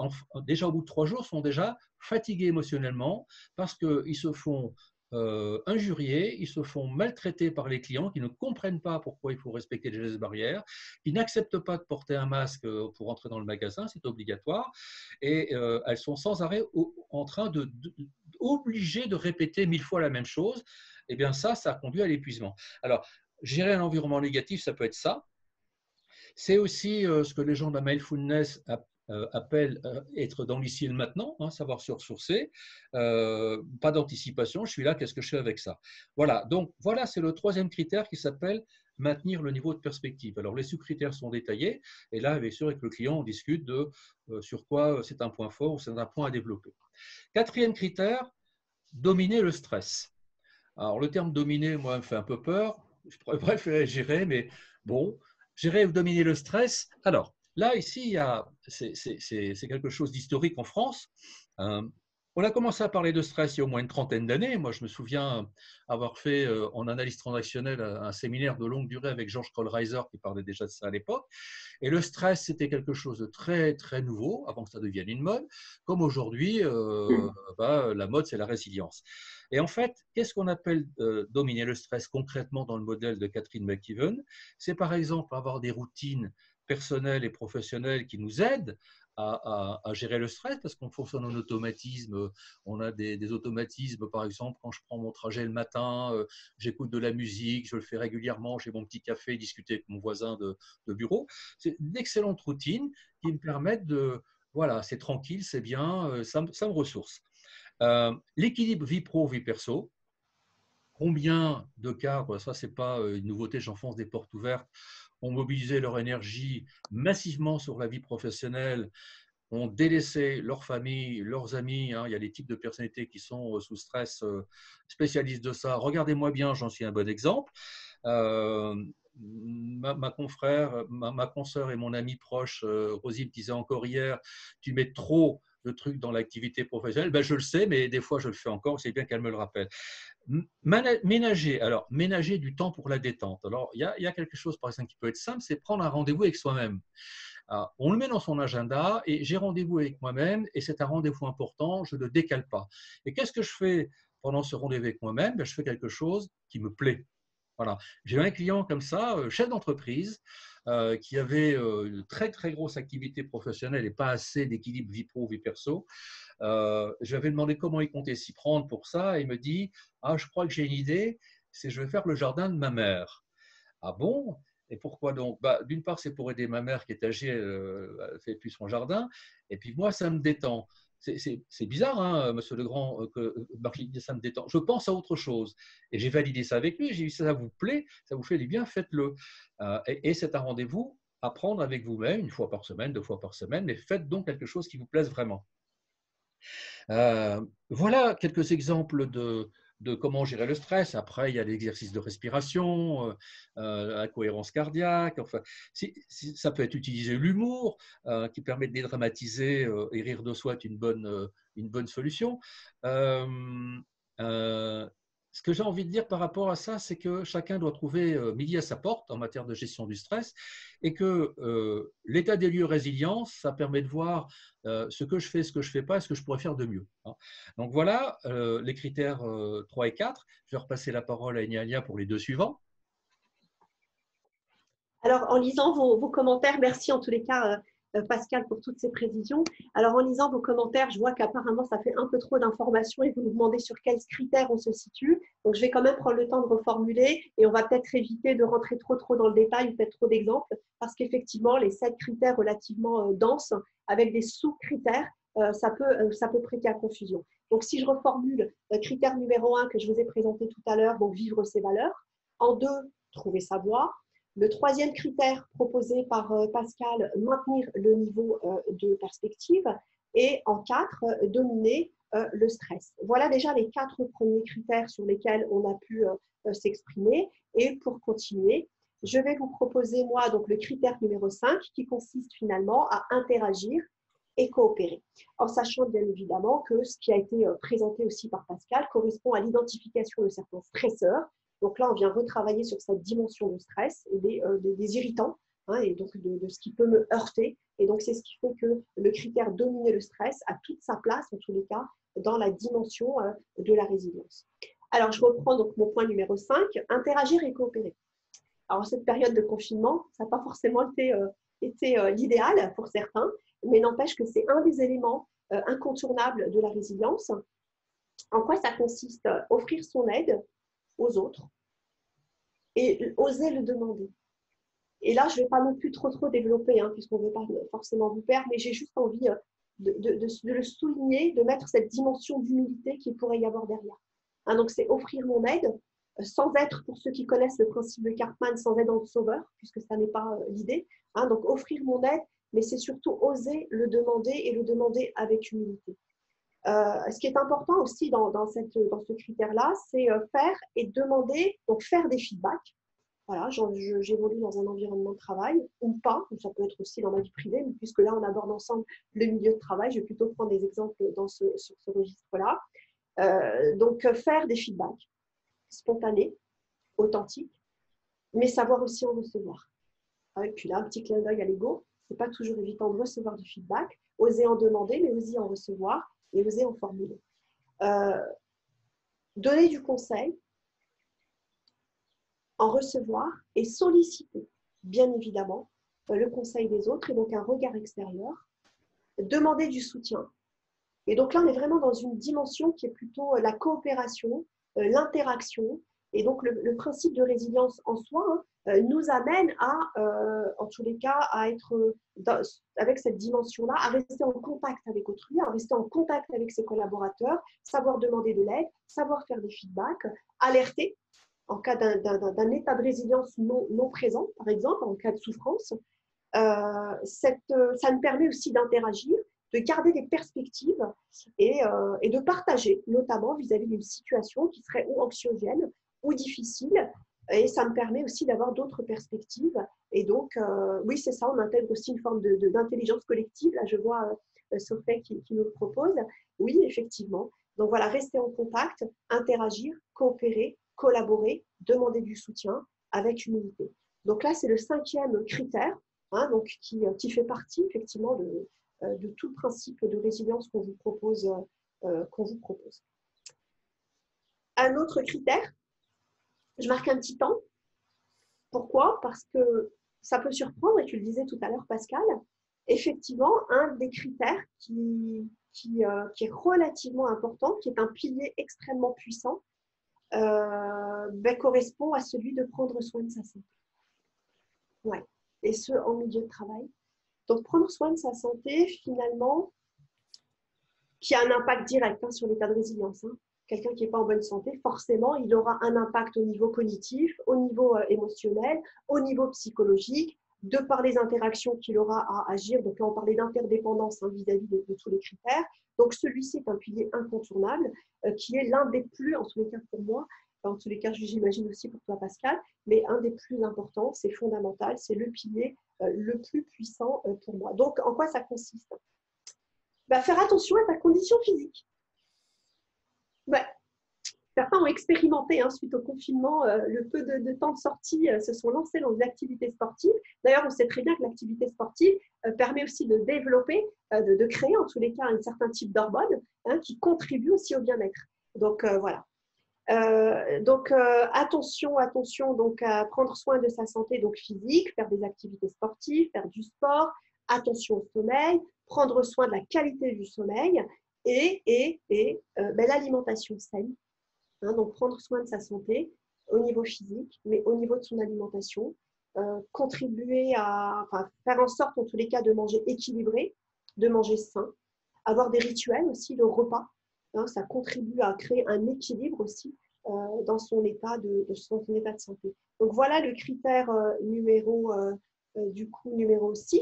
déjà au bout de 3 jours, sont déjà fatigués émotionnellement parce qu'ils se font injurier, ils se font maltraiter par les clients qui ne comprennent pas pourquoi il faut respecter les gestes barrières, qui n'acceptent pas de porter un masque pour entrer dans le magasin, c'est obligatoire, et elles sont sans arrêt en train obligées de répéter 1000 fois la même chose. Eh bien ça conduit à l'épuisement. Alors, gérer un environnement négatif, ça peut être ça. C'est aussi ce que les gens de la mindfulness appellent être dans l'ici et le maintenant, hein, savoir se ressourcer, pas d'anticipation, je suis là, qu'est-ce que je fais avec ça? Voilà, donc voilà, c'est le troisième critère qui s'appelle maintenir le niveau de perspective. Alors les sous-critères sont détaillés, et là, bien sûr, avec le client, on discute de sur quoi c'est un point fort ou c'est un point à développer. Quatrième critère, dominer le stress. Alors le terme dominer, moi, me fait un peu peur. Je préfère gérer, mais bon, gérer ou dominer le stress. Alors là, ici, c'est quelque chose d'historique en France. On a commencé à parler de stress il y a au moins une trentaine d'années. Moi, je me souviens avoir fait en analyse transactionnelle un séminaire de longue durée avec Georges Kohlreiser qui parlait déjà de ça à l'époque. Et le stress, c'était quelque chose de très, très nouveau avant que ça devienne une mode. Comme aujourd'hui, la mode, c'est la résilience. Et en fait, qu'est-ce qu'on appelle dominer le stress concrètement dans le modèle de Catherine McKeeven? C'est par exemple avoir des routines personnelles et professionnelles qui nous aident à gérer le stress parce qu'on fonctionne en automatisme. On a des automatismes, par exemple, quand je prends mon trajet le matin, j'écoute de la musique, je le fais régulièrement, j'ai mon petit café, discuter avec mon voisin de bureau. C'est d'excellentes routines qui me permettent de, voilà, c'est tranquille, c'est bien, ça me ressource. L'équilibre vie pro, vie perso. Combien de cadres, ça c'est pas une nouveauté, j'enfonce des portes ouvertes, ont mobilisé leur énergie massivement sur la vie professionnelle, ont délaissé leur famille, leurs amis, hein. Il y a des types de personnalités qui sont sous stress, spécialistes de ça. Regardez-moi bien, j'en suis un bon exemple. Ma confrère, ma consoeur et mon ami proche, Rosy, me disait encore hier, tu mets trop de trucs dans l'activité professionnelle. Ben, je le sais, mais des fois je le fais encore, c'est bien qu'elle me le rappelle. Ménager du temps pour la détente. Alors, il y a quelque chose, par exemple, qui peut être simple, c'est prendre un rendez-vous avec soi-même. Alors, on le met dans son agenda et j'ai rendez-vous avec moi-même et c'est un rendez-vous important, je ne le décale pas. Et qu'est-ce que je fais pendant ce rendez-vous avec moi-même? Je fais quelque chose qui me plaît. Voilà. J'ai eu un client comme ça, chef d'entreprise, qui avait une très très grosse activité professionnelle et pas assez d'équilibre vie pro, vie perso. Je lui avais demandé comment il comptait s'y prendre pour ça et il me dit « Ah, je crois que j'ai une idée, c'est je vais faire le jardin de ma mère. » Ah bon? Et pourquoi donc? D'une part, c'est pour aider ma mère qui est âgée, elle ne fait plus son jardin, et puis moi, ça me détend. C'est bizarre, hein, monsieur Legrand, que Marc dit ça me détend. Je pense à autre chose. Et j'ai validé ça avec lui. J'ai dit, ça vous plaît, ça vous fait du bien, faites-le. Et c'est un rendez-vous à prendre avec vous-même, 1 fois par semaine, 2 fois par semaine, mais faites donc quelque chose qui vous plaise vraiment. Voilà quelques exemples de comment gérer le stress. Après, il y a l'exercice de respiration, la cohérence cardiaque. Enfin, ça peut être utilisé l'humour qui permet de dédramatiser et rire de soi est une bonne solution. Ce que j'ai envie de dire par rapport à ça, c'est que chacun doit trouver midi à sa porte en matière de gestion du stress et que l'état des lieux résilience, ça permet de voir ce que je fais, ce que je ne fais pas et ce que je pourrais faire de mieux. Donc voilà les critères 3 et 4. Je vais repasser la parole à Enalia pour les 2 suivants. Alors, en lisant vos commentaires, merci en tous les cas, Pascal, pour toutes ces précisions. Alors, en lisant vos commentaires, je vois qu'apparemment, ça fait un peu trop d'informations et vous nous demandez sur quels critères on se situe. Donc, je vais quand même prendre le temps de reformuler et on va peut-être éviter de rentrer trop dans le détail ou peut-être trop d'exemples parce qu'effectivement, les 7 critères relativement denses avec des sous-critères, ça peut prêter à confusion. Donc, si je reformule, critère numéro 1 que je vous ai présenté tout à l'heure, donc vivre ses valeurs. En 2, trouver sa voie. Le troisième critère proposé par Pascal, maintenir le niveau de perspective. Et en 4, dominer le stress. Voilà déjà les 4 premiers critères sur lesquels on a pu s'exprimer. Et pour continuer, je vais vous proposer, moi, donc le critère numéro 5, qui consiste finalement à interagir et coopérer. En sachant bien évidemment que ce qui a été présenté aussi par Pascal correspond à l'identification de certains stresseurs. Donc là, on vient retravailler sur cette dimension de stress et des irritants, hein, et donc de ce qui peut me heurter. Et donc, c'est ce qui fait que le critère dominer le stress a toute sa place, en tous les cas, dans la dimension de la résilience. Alors, je reprends donc mon point numéro 5, interagir et coopérer. Alors, cette période de confinement, ça n'a pas forcément été l'idéal pour certains, mais n'empêche que c'est un des éléments incontournables de la résilience. En quoi ça consiste? Offrir son aide aux autres et oser le demander. Et là, je ne vais pas non plus trop développer, hein, puisqu'on ne veut pas forcément vous perdre, mais j'ai juste envie de le souligner, de mettre cette dimension d'humilité qu'il pourrait y avoir derrière. Hein, donc, c'est offrir mon aide, sans être, pour ceux qui connaissent le principe de Karpman, sans être dans le sauveur, puisque ça n'est pas l'idée. Hein, donc, offrir mon aide, mais c'est surtout oser le demander et le demander avec humilité. Ce qui est important aussi dans ce critère-là, c'est faire et demander, donc faire des feedbacks. Voilà, j'évolue dans un environnement de travail ou pas, ou ça peut être aussi dans ma vie privée, mais puisque là, on aborde ensemble le milieu de travail, je vais plutôt prendre des exemples sur ce registre-là. Donc, faire des feedbacks spontanés, authentiques, mais savoir aussi en recevoir. Et puis là, un petit clin d'œil à l'ego, c'est pas toujours évident de recevoir du feedback, oser en demander, mais aussi en recevoir et oser en formuler. Donner du conseil, en recevoir et solliciter, bien évidemment, le conseil des autres et donc un regard extérieur, demander du soutien. Et donc là, on est vraiment dans une dimension qui est plutôt la coopération, l'interaction. Et donc, le principe de résilience en soi nous amène à, en tous les cas, à être avec cette dimension-là, à rester en contact avec autrui, à rester en contact avec ses collaborateurs, savoir demander de l'aide, savoir faire des feedbacks, alerter en cas d'un état de résilience non présent, par exemple, en cas de souffrance. Ça nous permet aussi d'interagir, de garder des perspectives et de partager, notamment vis-à-vis d'une situation qui serait ou anxiogène ou difficile. Et ça me permet aussi d'avoir d'autres perspectives. Et donc, oui, c'est ça, on intègre aussi une forme d'intelligence collective. Là, je vois Sophie qui nous le propose. Oui, effectivement. Donc voilà, rester en contact, interagir, coopérer, collaborer, demander du soutien avec humilité. Donc là, c'est le 5e critère, hein, donc qui fait partie effectivement de tout principe de résilience qu'on vous propose. Un autre critère, je marque un petit temps. Pourquoi? Parce que ça peut surprendre, et tu le disais tout à l'heure, Pascal, effectivement, un des critères qui est relativement important, qui est un pilier extrêmement puissant, correspond à celui de prendre soin de sa santé. Ouais. Et ce, en milieu de travail. Donc, prendre soin de sa santé, finalement, qui a un impact direct sur l'état de résilience. Quelqu'un qui n'est pas en bonne santé, forcément, il aura un impact au niveau cognitif, au niveau émotionnel, au niveau psychologique, de par les interactions qu'il aura à agir. Donc là, on parlait d'interdépendance vis-à-vis de tous les critères. Donc, celui-ci est un pilier incontournable qui est l'un des plus, en tous les cas pour moi, en tous les cas, j'imagine aussi pour toi, Pascal, mais un des plus importants, c'est fondamental, c'est le pilier le plus puissant pour moi. Donc, en quoi ça consiste? Faire attention à ta condition physique. Certains ont expérimenté suite au confinement, le peu de temps de sortie, se sont lancés dans des activités sportives. D'ailleurs, on sait très bien que l'activité sportive permet aussi de développer, de créer en tous les cas un certain type d'hormones qui contribuent aussi au bien-être. Donc, voilà. Attention donc, à prendre soin de sa santé donc physique, faire des activités sportives, faire du sport, attention au sommeil, prendre soin de la qualité du sommeil et l'alimentation saine. Donc, prendre soin de sa santé au niveau physique, mais au niveau de son alimentation, contribuer faire en sorte, en tous les cas, de manger équilibré, de manger sain, avoir des rituels aussi de repas. Ça contribue à créer un équilibre aussi dans son état de santé. Donc voilà le critère numéro 6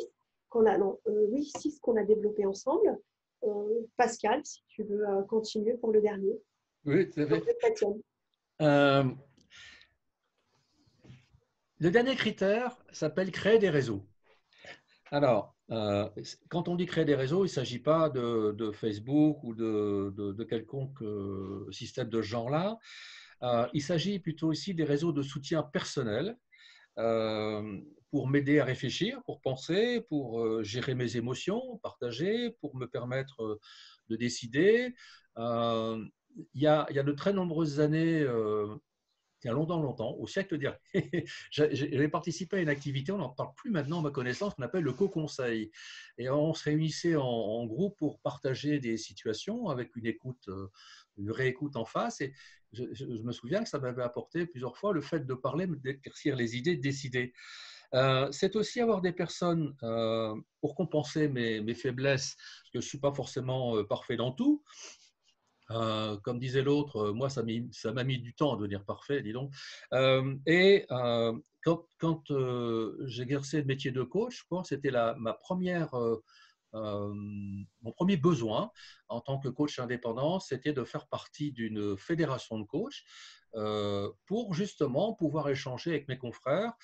qu'on a, non, oui, 6 qu'on a développé ensemble. Pascal, si tu veux continuer pour le dernier. Oui, tout à fait. Le dernier critère s'appelle créer des réseaux. Alors, quand on dit créer des réseaux, il ne s'agit pas de Facebook ou de quelconque système de ce genre-là. Il s'agit plutôt ici des réseaux de soutien personnel pour m'aider à réfléchir, pour penser, pour gérer mes émotions, partager, pour me permettre de décider. Il y a de très nombreuses années, il y a longtemps, au siècle dernier, j'avais participé à une activité, on n'en parle plus maintenant à ma connaissance, qu'on appelle le co-conseil. Et on se réunissait en groupe pour partager des situations avec une écoute, une réécoute en face. Et je me souviens que ça m'avait apporté plusieurs fois le fait de parler, d'éclaircir les idées, de décider. C'est aussi avoir des personnes pour compenser mes faiblesses, parce que je ne suis pas forcément parfait dans tout. Comme disait l'autre, moi, ça m'a mis du temps à devenir parfait, dis donc. Quand j'ai exercé le métier de coach, je pense que c'était mon premier besoin en tant que coach indépendant, c'était de faire partie d'une fédération de coachs pour justement pouvoir échanger avec mes confrères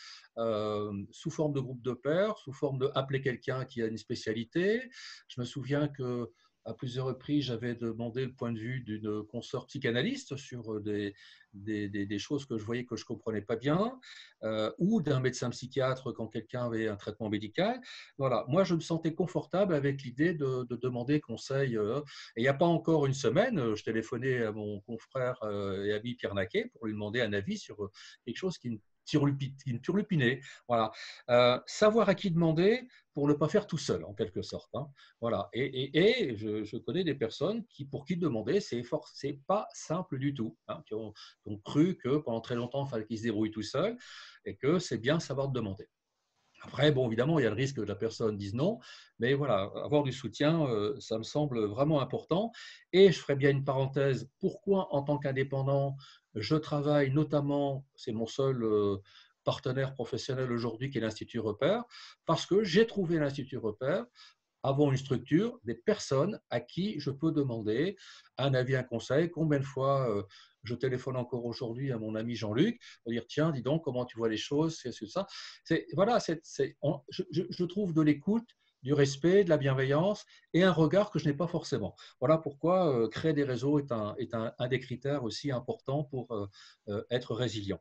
sous forme de groupe de pairs, sous forme de appeler quelqu'un qui a une spécialité. Je me souviens que à plusieurs reprises, j'avais demandé le point de vue d'une consoeur psychanalyste sur des choses que je voyais que je ne comprenais pas bien, ou d'un médecin psychiatre quand quelqu'un avait un traitement médical. Voilà, moi, je me sentais confortable avec l'idée de demander conseil. Et il n'y a pas encore une semaine, je téléphonais à mon confrère et ami Pierre Naquet pour lui demander un avis sur quelque chose qui me turlupinait. Voilà. Savoir à qui demander pour ne pas faire tout seul, en quelque sorte. Hein. Voilà. Et je connais des personnes pour qui demander, c'est pas simple du tout, hein, qui ont cru que pendant très longtemps, il fallait qu'ils se débrouillent tout seuls et que c'est bien savoir demander. Après, bon, évidemment, il y a le risque que la personne dise non, mais voilà, avoir du soutien, ça me semble vraiment important. Et je ferai bien une parenthèse, pourquoi en tant qu'indépendant, je travaille notamment, c'est mon seul partenaire professionnel aujourd'hui qui est l'Institut Repère, parce que j'ai trouvé l'Institut Repère avant une structure, des personnes à qui je peux demander un avis, un conseil. Combien de fois je téléphone encore aujourd'hui à mon ami Jean-Luc pour dire tiens, dis donc, comment tu vois les choses, c'est ça. Voilà, je trouve de l'écoute, du respect, de la bienveillance et un regard que je n'ai pas forcément. Voilà pourquoi créer des réseaux est un des critères aussi importants pour être résilient.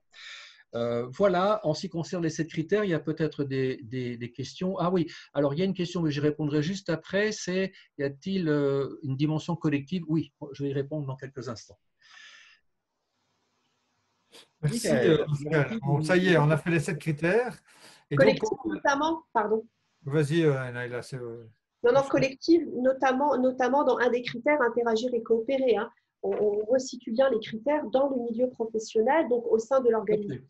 Voilà, en ce qui concerne les 7 critères, il y a peut-être des questions. Ah oui, alors il y a une question, mais j'y répondrai juste après, c'est y a-t-il une dimension collective? Oui, je vais y répondre dans quelques instants. Merci Pascal. Bon, ça y est, on a fait les 7 critères. Et collectif donc, notamment, pardon. Vas-y, Naïla. Non, collective, notamment dans un des critères, interagir et coopérer. Hein. On resitue bien les critères dans le milieu professionnel, donc au sein de l'organisation,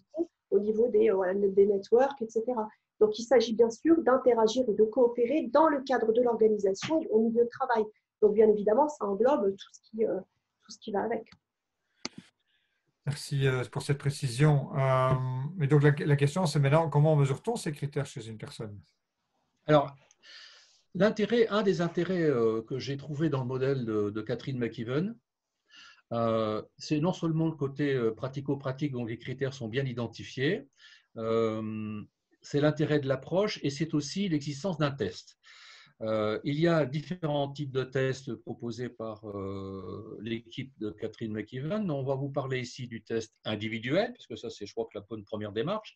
au niveau des networks, etc. Donc, il s'agit bien sûr d'interagir et de coopérer dans le cadre de l'organisation et au milieu de travail. Donc, bien évidemment, ça englobe tout ce qui va avec. Merci pour cette précision. Mais donc, la question, c'est maintenant, comment mesure-t-on ces critères chez une personne? Alors, un des intérêts que j'ai trouvé dans le modèle de Catherine McEwen, c'est non seulement le côté pratico-pratique, dont les critères sont bien identifiés, c'est l'intérêt de l'approche et c'est aussi l'existence d'un test. Il y a différents types de tests proposés par l'équipe de Catherine McEwen. On va vous parler ici du test individuel, parce que ça, c'est, je crois, que la bonne première démarche.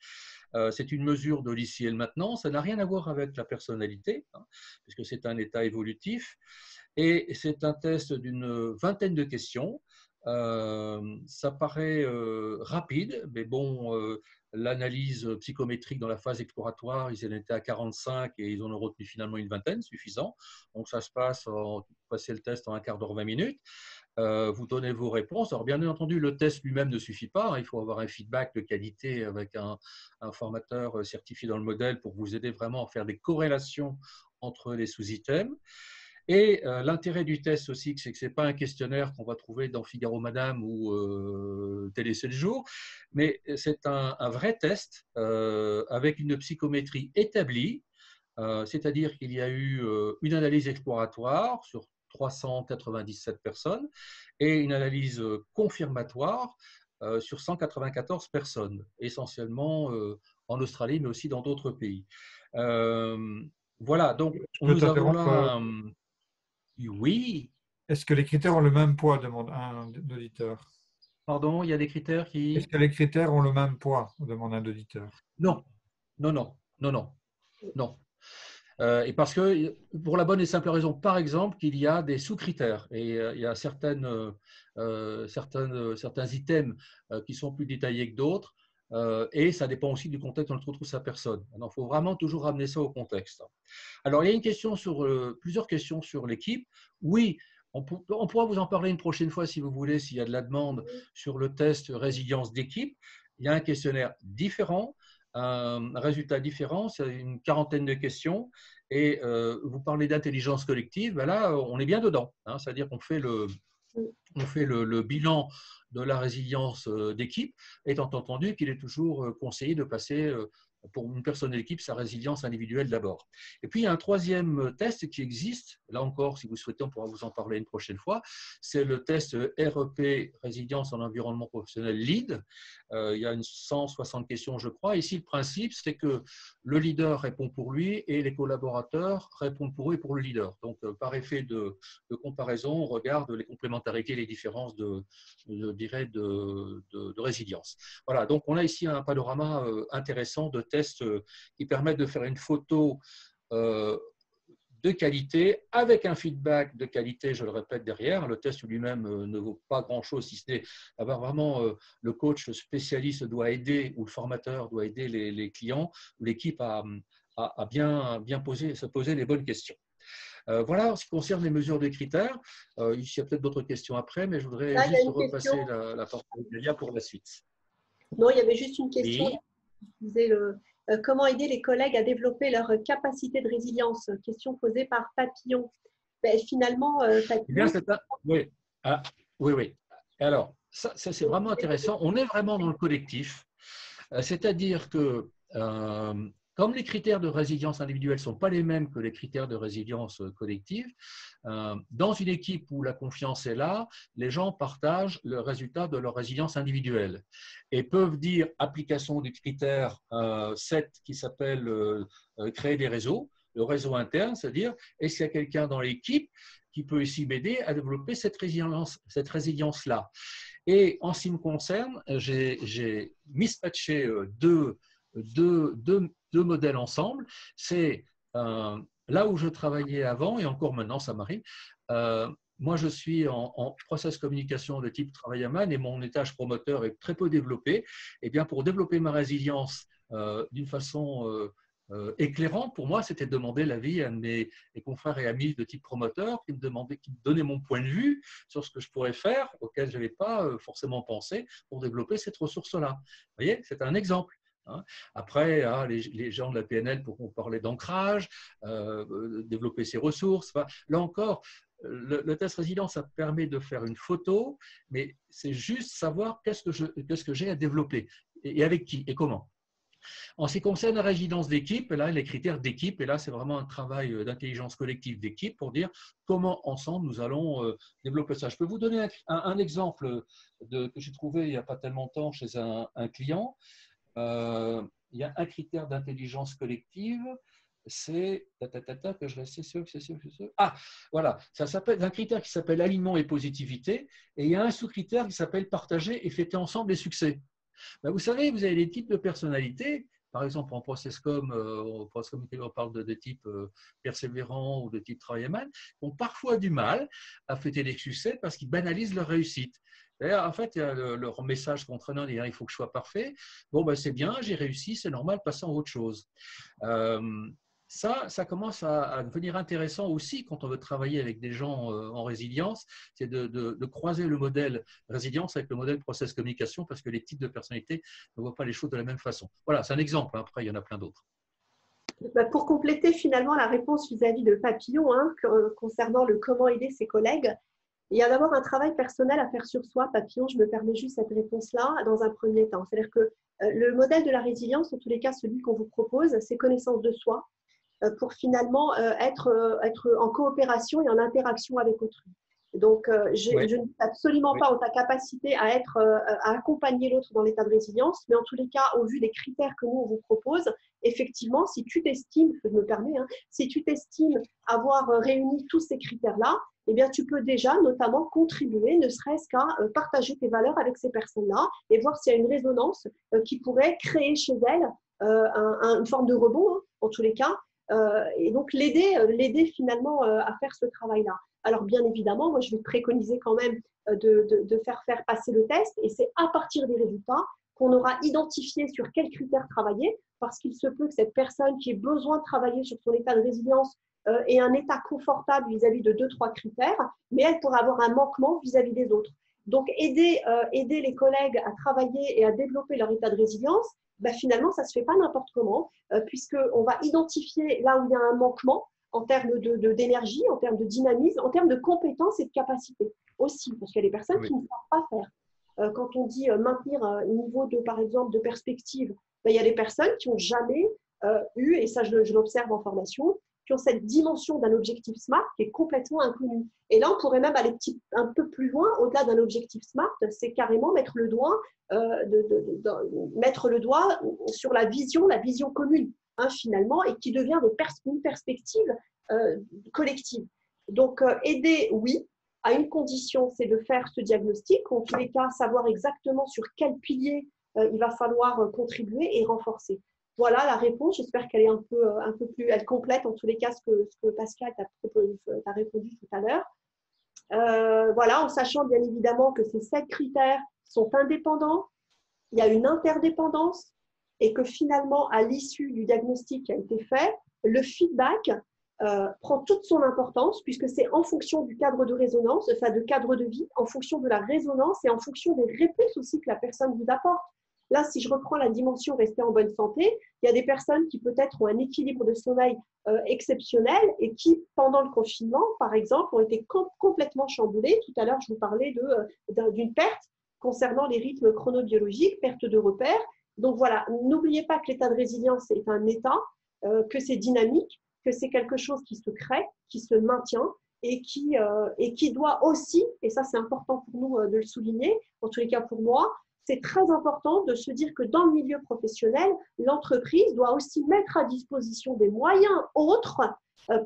C'est une mesure de l'ici et le maintenant. Ça n'a rien à voir avec la personnalité, hein, puisque c'est un état évolutif. Et c'est un test d'une vingtaine de questions. Ça paraît rapide, mais bon, l'analyse psychométrique dans la phase exploratoire, ils en étaient à 45 et ils en ont retenu finalement une vingtaine, suffisant. Donc ça se passe, vous passez le test en un quart d'heure, 20 minutes. Vous donnez vos réponses. Alors bien entendu, le test lui-même ne suffit pas. Hein, il faut avoir un feedback de qualité avec un formateur certifié dans le modèle pour vous aider vraiment à faire des corrélations entre les sous-items. Et l'intérêt du test aussi, c'est que ce n'est pas un questionnaire qu'on va trouver dans Figaro Madame ou Télé 7 jours, mais c'est un vrai test avec une psychométrie établie, c'est-à-dire qu'il y a eu une analyse exploratoire sur 397 personnes et une analyse confirmatoire sur 194 personnes, essentiellement en Australie, mais aussi dans d'autres pays. Voilà, donc Je peux nous avons t'interrompre. là… Oui, Est-ce que les critères ont le même poids, demande un auditeur. pardon, il y a des critères Est-ce qui… que les critères ont le même poids, demande un auditeur. Non, non, non, non, non, non. Et parce que, pour la bonne et simple raison, par exemple, qu'il y a des sous-critères et il y a certains items qui sont plus détaillés que d'autres et ça dépend aussi du contexte dans lequel on trouve sa personne. Il faut vraiment toujours ramener ça au contexte. Alors, il y a une question plusieurs questions sur l'équipe. Oui, on pourra vous en parler une prochaine fois si vous voulez, s'il y a de la demande sur le test résilience d'équipe. Il y a un questionnaire différent, un résultat différent, c'est une quarantaine de questions. Et vous parlez d'intelligence collective, ben là, on est bien dedans. Hein, c'est-à-dire qu'on fait le bilan de la résilience d'équipe, étant entendu qu'il est toujours conseillé de passer, pour une personne de l'équipe, sa résilience individuelle d'abord. Et puis, il y a un troisième test qui existe, là encore, si vous souhaitez, on pourra vous en parler une prochaine fois, c'est le test REP, résilience en environnement professionnel LEAD. Il y a 160 questions, je crois. Ici, le principe, c'est que le leader répond pour lui et les collaborateurs répondent pour eux et pour le leader. Donc, par effet de comparaison, on regarde les complémentarités et les différences de résilience. Voilà, donc on a ici un panorama intéressant de tests qui permettent de faire une photo de qualité, avec un feedback de qualité, je le répète derrière. Le test lui-même ne vaut pas grand-chose, si ce n'est avoir vraiment le coach, le spécialiste doit aider, ou le formateur doit aider les clients, ou l'équipe à bien se poser les bonnes questions. Voilà en ce qui concerne les mesures de critères. Ici, il y a peut-être d'autres questions après, mais je voudrais Là, il y a juste une question. repasser la parole à Nadia pour la suite. Non, il y avait juste une question. Oui. Qui disait comment aider les collègues à développer leur capacité de résilience? Question posée par Papillon. Ben, finalement, Eh bien, Papillon, oui. Ah, oui, oui. Alors, ça c'est vraiment intéressant. On est vraiment dans le collectif. C'est-à-dire que comme les critères de résilience individuelle ne sont pas les mêmes que les critères de résilience collective, dans une équipe où la confiance est là, les gens partagent le résultat de leur résilience individuelle et peuvent dire application du critère 7 qui s'appelle créer des réseaux, le réseau interne, c'est-à-dire est-ce qu'il y a quelqu'un dans l'équipe qui peut ici m'aider à développer cette résilience-là. Et en ce qui me concerne, j'ai mispatché deux modèles ensemble. C'est là où je travaillais avant, et encore maintenant, ça m'arrive. Moi, je suis en process communication de type travail à man et mon étage promoteur est très peu développé. Et bien, pour développer ma résilience d'une façon éclairante, pour moi, c'était de demander l'avis à mes confrères et amis de type promoteur qui me donnaient mon point de vue sur ce que je pourrais faire, auquel je n'avais pas forcément pensé pour développer cette ressource-là. Vous voyez, c'est un exemple. Après, les gens de la PNL pourront parler d'ancrage, développer ses ressources. Enfin, là encore, le test résilience, ça permet de faire une photo, mais c'est juste savoir qu'est-ce que j'ai à développer et avec qui et comment. En ce qui concerne la résilience d'équipe, là, les critères d'équipe, et là, c'est vraiment un travail d'intelligence collective d'équipe pour dire comment ensemble nous allons développer ça. Je peux vous donner un exemple que j'ai trouvé il n'y a pas tellement longtemps chez un client. Il y a un critère d'intelligence collective, c'est que je reste sûr. Ah, voilà, ça s'appelle un critère qui s'appelle alignement et positivité, et il y a un sous-critère qui s'appelle partager et fêter ensemble les succès. Ben, vous savez, vous avez des types de personnalités. Par exemple, en ProcessCom, on parle de type persévérant ou de type travaillant, qui ont parfois du mal à fêter les succès parce qu'ils banalisent leur réussite. En fait, leur message contraignant, il faut que je sois parfait. Bon, ben, c'est bien, j'ai réussi, c'est normal, passons à autre chose. Ça commence à devenir intéressant aussi quand on veut travailler avec des gens en résilience, c'est de croiser le modèle résilience avec le modèle process communication parce que les types de personnalités ne voient pas les choses de la même façon. Voilà, c'est un exemple, après il y en a plein d'autres. Pour compléter finalement la réponse vis-à-vis de Papillon, hein, concernant le comment aider ses collègues, il y a d'abord un travail personnel à faire sur soi. Papillon, je me permets juste cette réponse-là dans un premier temps. C'est-à-dire que le modèle de la résilience, en tous les cas celui qu'on vous propose, c'est connaissance de soi pour finalement être en coopération et en interaction avec autrui. Donc, je ne dis absolument pas en ta capacité à accompagner l'autre dans l'état de résilience, mais en tous les cas, au vu des critères que nous, on vous propose, effectivement, si tu t'estimes, je me permets, hein, si tu t'estimes avoir réuni tous ces critères-là, eh bien, tu peux déjà notamment contribuer, ne serait-ce qu'à partager tes valeurs avec ces personnes-là et voir s'il y a une résonance qui pourrait créer chez elles une forme de rebond, hein, en tous les cas, et donc l'aider finalement à faire ce travail-là. Alors bien évidemment, moi je vais préconiser quand même de faire passer le test et c'est à partir des résultats qu'on aura identifié sur quels critères travailler parce qu'il se peut que cette personne qui ait besoin de travailler sur son état de résilience ait un état confortable vis-à-vis de 2-3 critères, mais elle pourra avoir un manquement vis-à-vis des autres. Donc aider les collègues à travailler et à développer leur état de résilience, ben, finalement ça ne se fait pas n'importe comment puisqu'on va identifier là où il y a un manquement en termes d'énergie, en termes de dynamisme, en termes de compétences et de capacités aussi, parce qu'il y a des personnes qui ne savent pas faire. Quand on dit maintenir un niveau, par exemple, de perspective, ben, il y a des personnes qui n'ont jamais eu, et ça je l'observe en formation, qui ont cette dimension d'un objectif SMART qui est complètement inconnue. Et là, on pourrait même aller un peu plus loin, au-delà d'un objectif SMART, c'est carrément mettre le doigt sur la vision commune. Hein, finalement, et qui devient une perspective collective. Donc, aider, oui, à une condition, c'est de faire ce diagnostic, en tous les cas, savoir exactement sur quel pilier il va falloir contribuer et renforcer. Voilà la réponse, j'espère qu'elle est un peu plus, elle complète en tous les cas ce que Pascal t'a répondu tout à l'heure. Voilà, en sachant bien évidemment que ces 7 critères sont indépendants, il y a une interdépendance, et que finalement, à l'issue du diagnostic qui a été fait, le feedback prend toute son importance puisque c'est en fonction du cadre de résonance, enfin de cadre de vie, en fonction de la résonance et en fonction des réponses aussi que la personne vous apporte. Là, si je reprends la dimension rester en bonne santé, il y a des personnes qui peut-être ont un équilibre de sommeil exceptionnel et qui, pendant le confinement, par exemple, ont été complètement chamboulées. Tout à l'heure, je vous parlais d'une perte concernant les rythmes chronobiologiques, perte de repères. Donc voilà, n'oubliez pas que l'état de résilience est un état, que c'est dynamique, que c'est quelque chose qui se crée, qui se maintient et qui doit aussi, et ça c'est important pour nous de le souligner, en tous les cas pour moi, c'est très important de se dire que dans le milieu professionnel, l'entreprise doit aussi mettre à disposition des moyens autres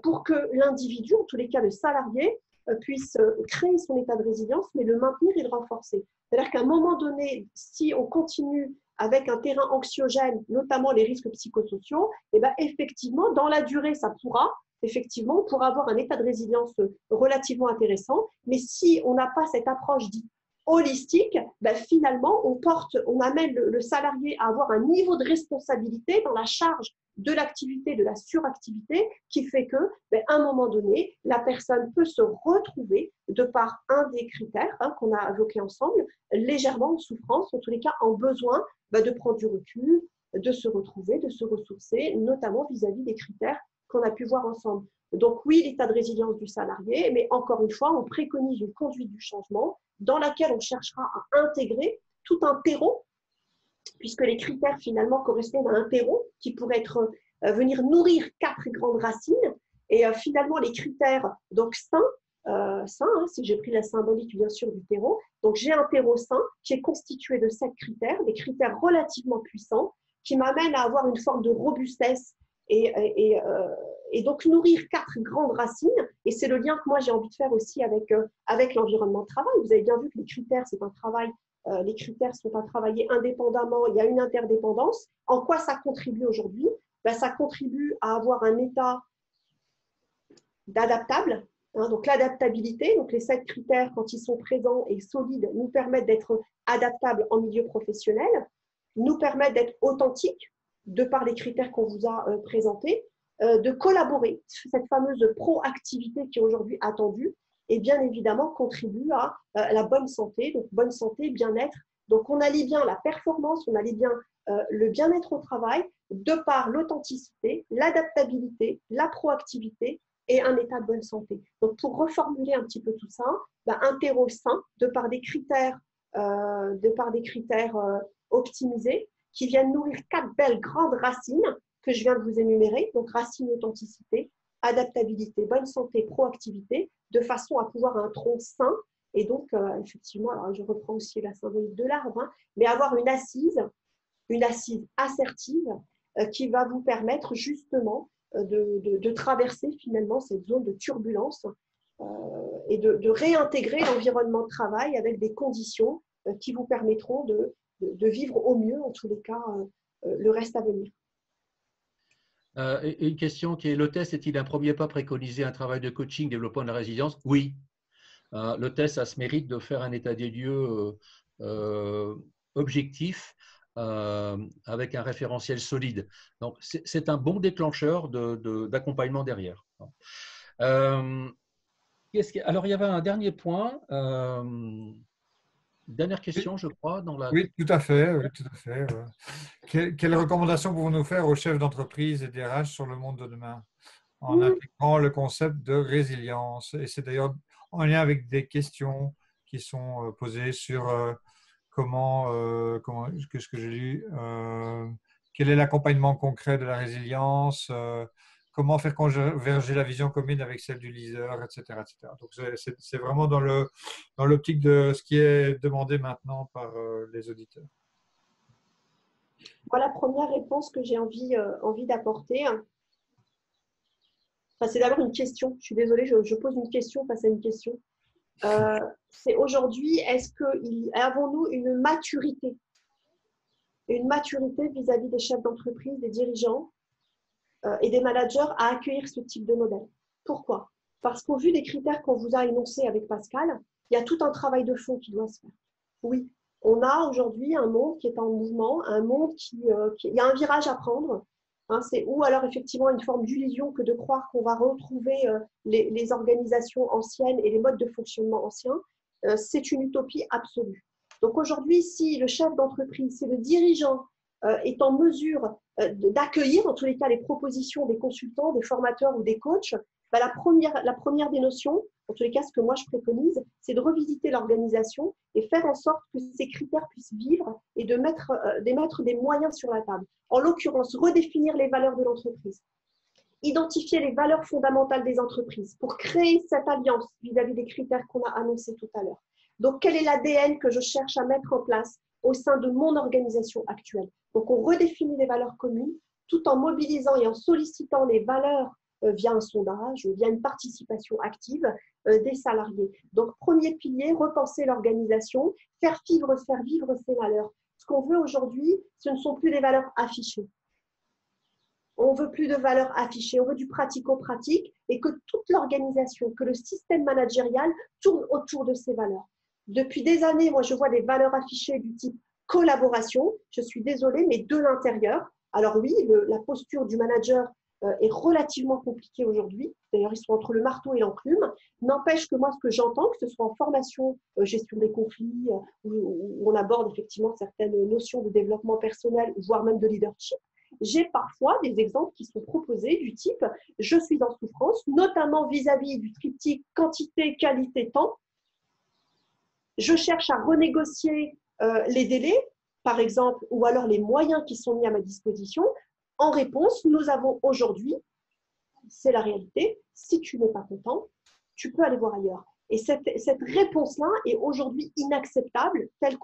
pour que l'individu, en tous les cas le salarié, puisse créer son état de résilience, mais le maintenir et le renforcer. C'est-à-dire qu'à un moment donné, si on continue avec un terrain anxiogène, notamment les risques psychosociaux, et bien effectivement, dans la durée, ça pourra, effectivement, on pourra avoir un état de résilience relativement intéressant, mais si on n'a pas cette approche dite holistique, ben finalement, on amène le salarié à avoir un niveau de responsabilité dans la charge de l'activité, de la suractivité, qui fait que, ben, à un moment donné, la personne peut se retrouver, de par un des critères qu'on a évoqués ensemble, légèrement en souffrance, en tous les cas en besoin de prendre du recul, de se retrouver, de se ressourcer, notamment vis-à-vis des critères qu'on a pu voir ensemble. Donc oui, l'état de résilience du salarié, mais encore une fois, on préconise une conduite du changement dans laquelle on cherchera à intégrer tout un terreau, puisque les critères finalement correspondent à un terreau qui pourrait venir nourrir 4 grandes racines, et finalement les critères donc sains, si j'ai pris la symbolique bien sûr du terreau, donc j'ai un terreau sain qui est constitué de 7 critères, des critères relativement puissants, qui m'amènent à avoir une forme de robustesse et donc nourrir 4 grandes racines, et c'est le lien que moi j'ai envie de faire aussi avec l'environnement de travail. Vous avez bien vu que les critères, c'est un travail, les critères sont à travailler indépendamment, il y a une interdépendance. En quoi ça contribue aujourd'hui? Ben, ça contribue à avoir un état d'adaptable, hein, donc l'adaptabilité, donc les 7 critères, quand ils sont présents et solides, nous permettent d'être adaptables en milieu professionnel, nous permettent d'être authentiques, de par les critères qu'on vous a présentés, de collaborer, cette fameuse proactivité qui est aujourd'hui attendue, et bien évidemment contribue à la bonne santé, donc bonne santé, bien-être Donc, on allie bien la performance, on allie bien le bien-être au travail, de par l'authenticité, l'adaptabilité, la proactivité et un état de bonne santé. Donc, pour reformuler un petit peu tout ça, un terreau sain, de par des critères optimisés, qui viennent nourrir 4 belles grandes racines que je viens de vous énumérer. Donc, racine, authenticité, adaptabilité, bonne santé, proactivité, de façon à pouvoir un tronc sain. Et donc, effectivement, alors je reprends aussi la symbolique de l'arbre, hein, mais avoir une assise assertive qui va vous permettre justement de traverser finalement cette zone de turbulence et de réintégrer l'environnement de travail avec des conditions qui vous permettront de vivre au mieux, en tous les cas, le reste à venir. Et une question qui est, le test est-il un premier pas préconisé un travail de coaching, développement de la résilience? Oui. Le test a ce mérite de faire un état des lieux objectif avec un référentiel solide. Donc, c'est un bon déclencheur d'accompagnement derrière. Alors, il y avait un dernier point. Dernière question, je crois. Oui, tout à fait. Oui, tout à fait. Quelles recommandations pouvons-nous faire aux chefs d'entreprise et DRH sur le monde de demain en intégrant le concept de résilience? Et c'est d'ailleurs en lien avec des questions qui sont posées sur qu'est-ce que j'ai lu, quel est l'accompagnement concret de la résilience, comment faire converger la vision commune avec celle du leader, etc., etc. Donc, c'est vraiment dans l'optique de ce qui est demandé maintenant par les auditeurs. Voilà la première réponse que j'ai envie d'apporter. Enfin, c'est d'abord une question. Je suis désolée, je pose une question face à une question. C'est aujourd'hui, avons-nous une maturité vis-à-vis des chefs d'entreprise, des dirigeants et des managers à accueillir ce type de modèle? Pourquoi? Parce qu'au vu des critères qu'on vous a énoncés avec Pascal, il y a tout un travail de fond qui doit se faire. Oui, on a aujourd'hui un monde qui est en mouvement, un monde il y a un virage à prendre. Hein, c'est ou alors effectivement une forme d'illusion que de croire qu'on va retrouver les organisations anciennes et les modes de fonctionnement anciens. C'est une utopie absolue. Donc aujourd'hui, si le chef d'entreprise, si le dirigeant est en mesure d'accueillir en tous les cas les propositions des consultants, des formateurs ou des coachs, la première des notions, en tous les cas ce que moi je préconise, c'est de revisiter l'organisation et faire en sorte que ces critères puissent vivre et de mettre des moyens sur la table. En l'occurrence, redéfinir les valeurs de l'entreprise, identifier les valeurs fondamentales des entreprises pour créer cette alliance vis-à-vis des critères qu'on a annoncés tout à l'heure. Donc, quel est l'ADN que je cherche à mettre en place au sein de mon organisation actuelle? Donc, on redéfinit les valeurs communes tout en mobilisant et en sollicitant les valeurs via un sondage, via une participation active des salariés. Donc, premier pilier, repenser l'organisation, faire vivre ces valeurs. Ce qu'on veut aujourd'hui, ce ne sont plus des valeurs affichées. On ne veut plus de valeurs affichées, on veut du pratico-pratique et que toute l'organisation, que le système managérial tourne autour de ces valeurs. Depuis des années, moi, je vois des valeurs affichées du type collaboration. Je suis désolée, mais de l'intérieur. Alors oui, la posture du manager est relativement compliquée aujourd'hui. D'ailleurs, ils sont entre le marteau et l'enclume. N'empêche que moi, ce que j'entends, que ce soit en formation, gestion des conflits, où on aborde effectivement certaines notions de développement personnel, voire même de leadership, j'ai parfois des exemples qui sont proposés du type « je suis en souffrance », notamment vis-à-vis du triptyque quantité, qualité, temps. Je cherche à renégocier les délais, par exemple, ou alors les moyens qui sont mis à ma disposition. En réponse, nous avons aujourd'hui, c'est la réalité, si tu n'es pas content, tu peux aller voir ailleurs. Et cette réponse-là est aujourd'hui inacceptable, c'est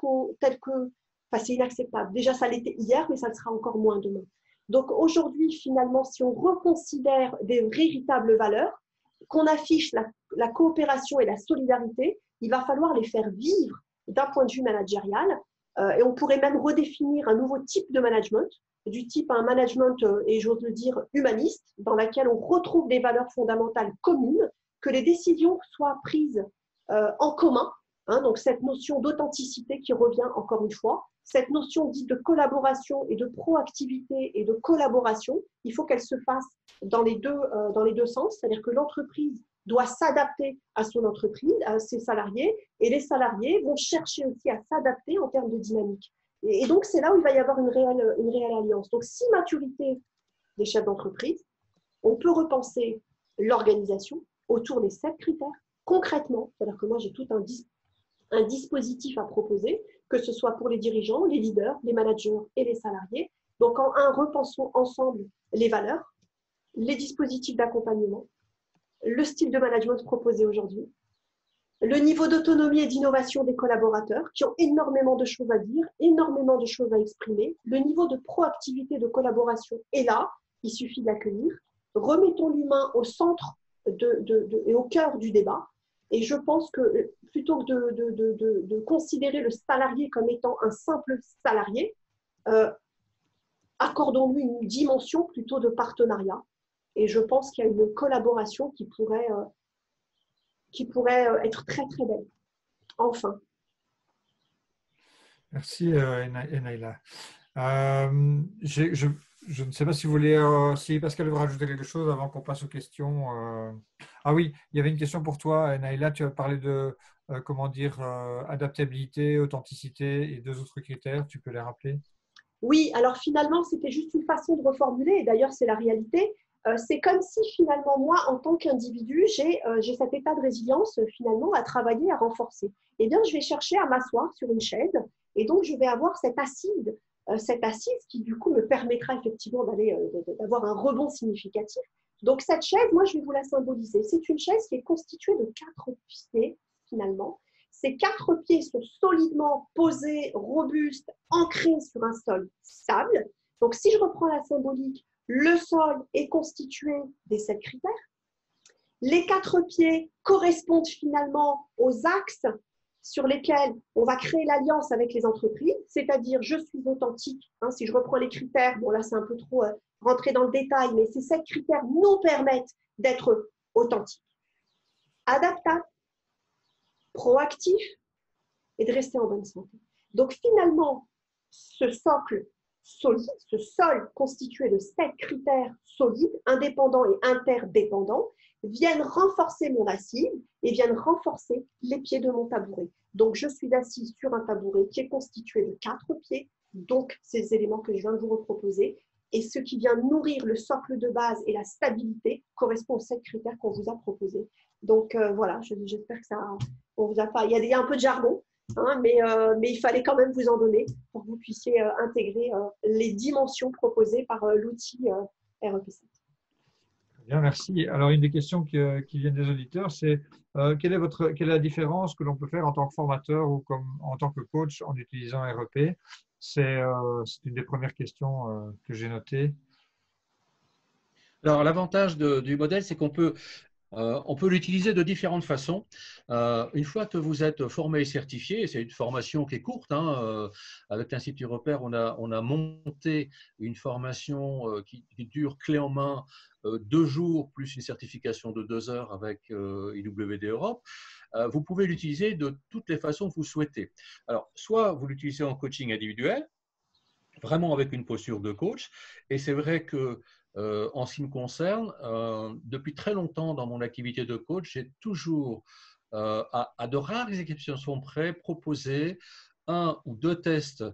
inacceptable. Déjà, ça l'était hier, mais ça le sera encore moins demain. Donc aujourd'hui, finalement, si on reconsidère des véritables valeurs, qu'on affiche la coopération et la solidarité, il va falloir les faire vivre d'un point de vue managérial. Et on pourrait même redéfinir un nouveau type de management, du type un management, et j'ose le dire, humaniste, dans lequel on retrouve des valeurs fondamentales communes, que les décisions soient prises en commun. Hein, donc cette notion d'authenticité qui revient encore une fois, cette notion dite de collaboration et de proactivité et de collaboration, il faut qu'elle se fasse dans les deux sens, c'est-à-dire que l'entreprise doit s'adapter à son entreprise, à ses salariés, et les salariés vont chercher aussi à s'adapter en termes de dynamique. Et donc, c'est là où il va y avoir une réelle alliance. Donc, si maturité des chefs d'entreprise, on peut repenser l'organisation autour des 7 critères concrètement. C'est-à-dire que moi, j'ai tout un dispositif à proposer, que ce soit pour les dirigeants, les leaders, les managers et les salariés. Donc, en un, repensons ensemble les valeurs, les dispositifs d'accompagnement, le style de management proposé aujourd'hui, le niveau d'autonomie et d'innovation des collaborateurs qui ont énormément de choses à dire, énormément de choses à exprimer, le niveau de proactivité de collaboration est là, il suffit de l'accueillir. Remettons l'humain au centre et au cœur du débat. Et je pense que plutôt que de considérer le salarié comme étant un simple salarié, accordons-lui une dimension plutôt de partenariat. Et je pense qu'il y a une collaboration qui pourrait être très, très belle. Enfin. Merci, Enaïla. Je ne sais pas si vous voulez, si Pascal veut rajouter quelque chose avant qu'on passe aux questions. Ah oui, il y avait une question pour toi, Enaïla. Tu as parlé de, comment dire, adaptabilité, authenticité et 2 autres critères. Tu peux les rappeler? Oui, alors finalement, c'était juste une façon de reformuler, et d'ailleurs, c'est la réalité. C'est comme si finalement, moi, en tant qu'individu, j'ai cet état de résilience finalement à travailler, à renforcer. Eh bien, je vais chercher à m'asseoir sur une chaise et donc je vais avoir cette assise qui du coup me permettra effectivement d'avoir un rebond significatif. Donc cette chaise, moi, je vais vous la symboliser. C'est une chaise qui est constituée de 4 pieds finalement. Ces 4 pieds sont solidement posés, robustes, ancrés sur un sol stable. Donc si je reprends la symbolique, le sol est constitué des 7 critères. Les 4 pieds correspondent finalement aux axes sur lesquels on va créer l'alliance avec les entreprises, c'est-à-dire je suis authentique. Si je reprends les critères, bon là c'est un peu trop rentré dans le détail, mais ces 7 critères nous permettent d'être authentiques, adaptables, proactifs et de rester en bonne santé. Donc finalement, ce socle solide, ce sol constitué de 7 critères solides, indépendants et interdépendants, viennent renforcer mon assise et viennent renforcer les pieds de mon tabouret. Donc, je suis assise sur un tabouret qui est constitué de 4 pieds, donc ces éléments que je viens de vous reproposer, et ce qui vient nourrir le socle de base et la stabilité correspond aux 7 critères qu'on vous a proposés. Donc, voilà, j'espère que ça, on vous a pas… Il y a un peu de jargon, mais il fallait quand même vous en donner pour que vous puissiez intégrer les dimensions proposées par l'outil REP7. Bien, merci. Alors, une des questions qui viennent des auditeurs, c'est quelle est la différence que l'on peut faire en tant que formateur ou en tant que coach en utilisant REP? C'est une des premières questions que j'ai notées. Alors, l'avantage du modèle, c'est qu'on peut l'utiliser de différentes façons. Une fois que vous êtes formé et certifié, c'est une formation qui est courte, avec l'Institut Repère, on a monté une formation qui dure clé en main 2 jours, plus une certification de 2 heures avec IWD Europe. Vous pouvez l'utiliser de toutes les façons que vous souhaitez. Alors, soit vous l'utilisez en coaching individuel, vraiment avec une posture de coach, et c'est vrai que en ce qui me concerne, depuis très longtemps dans mon activité de coach, j'ai toujours, à de rares exceptions près, proposé 1 ou 2 tests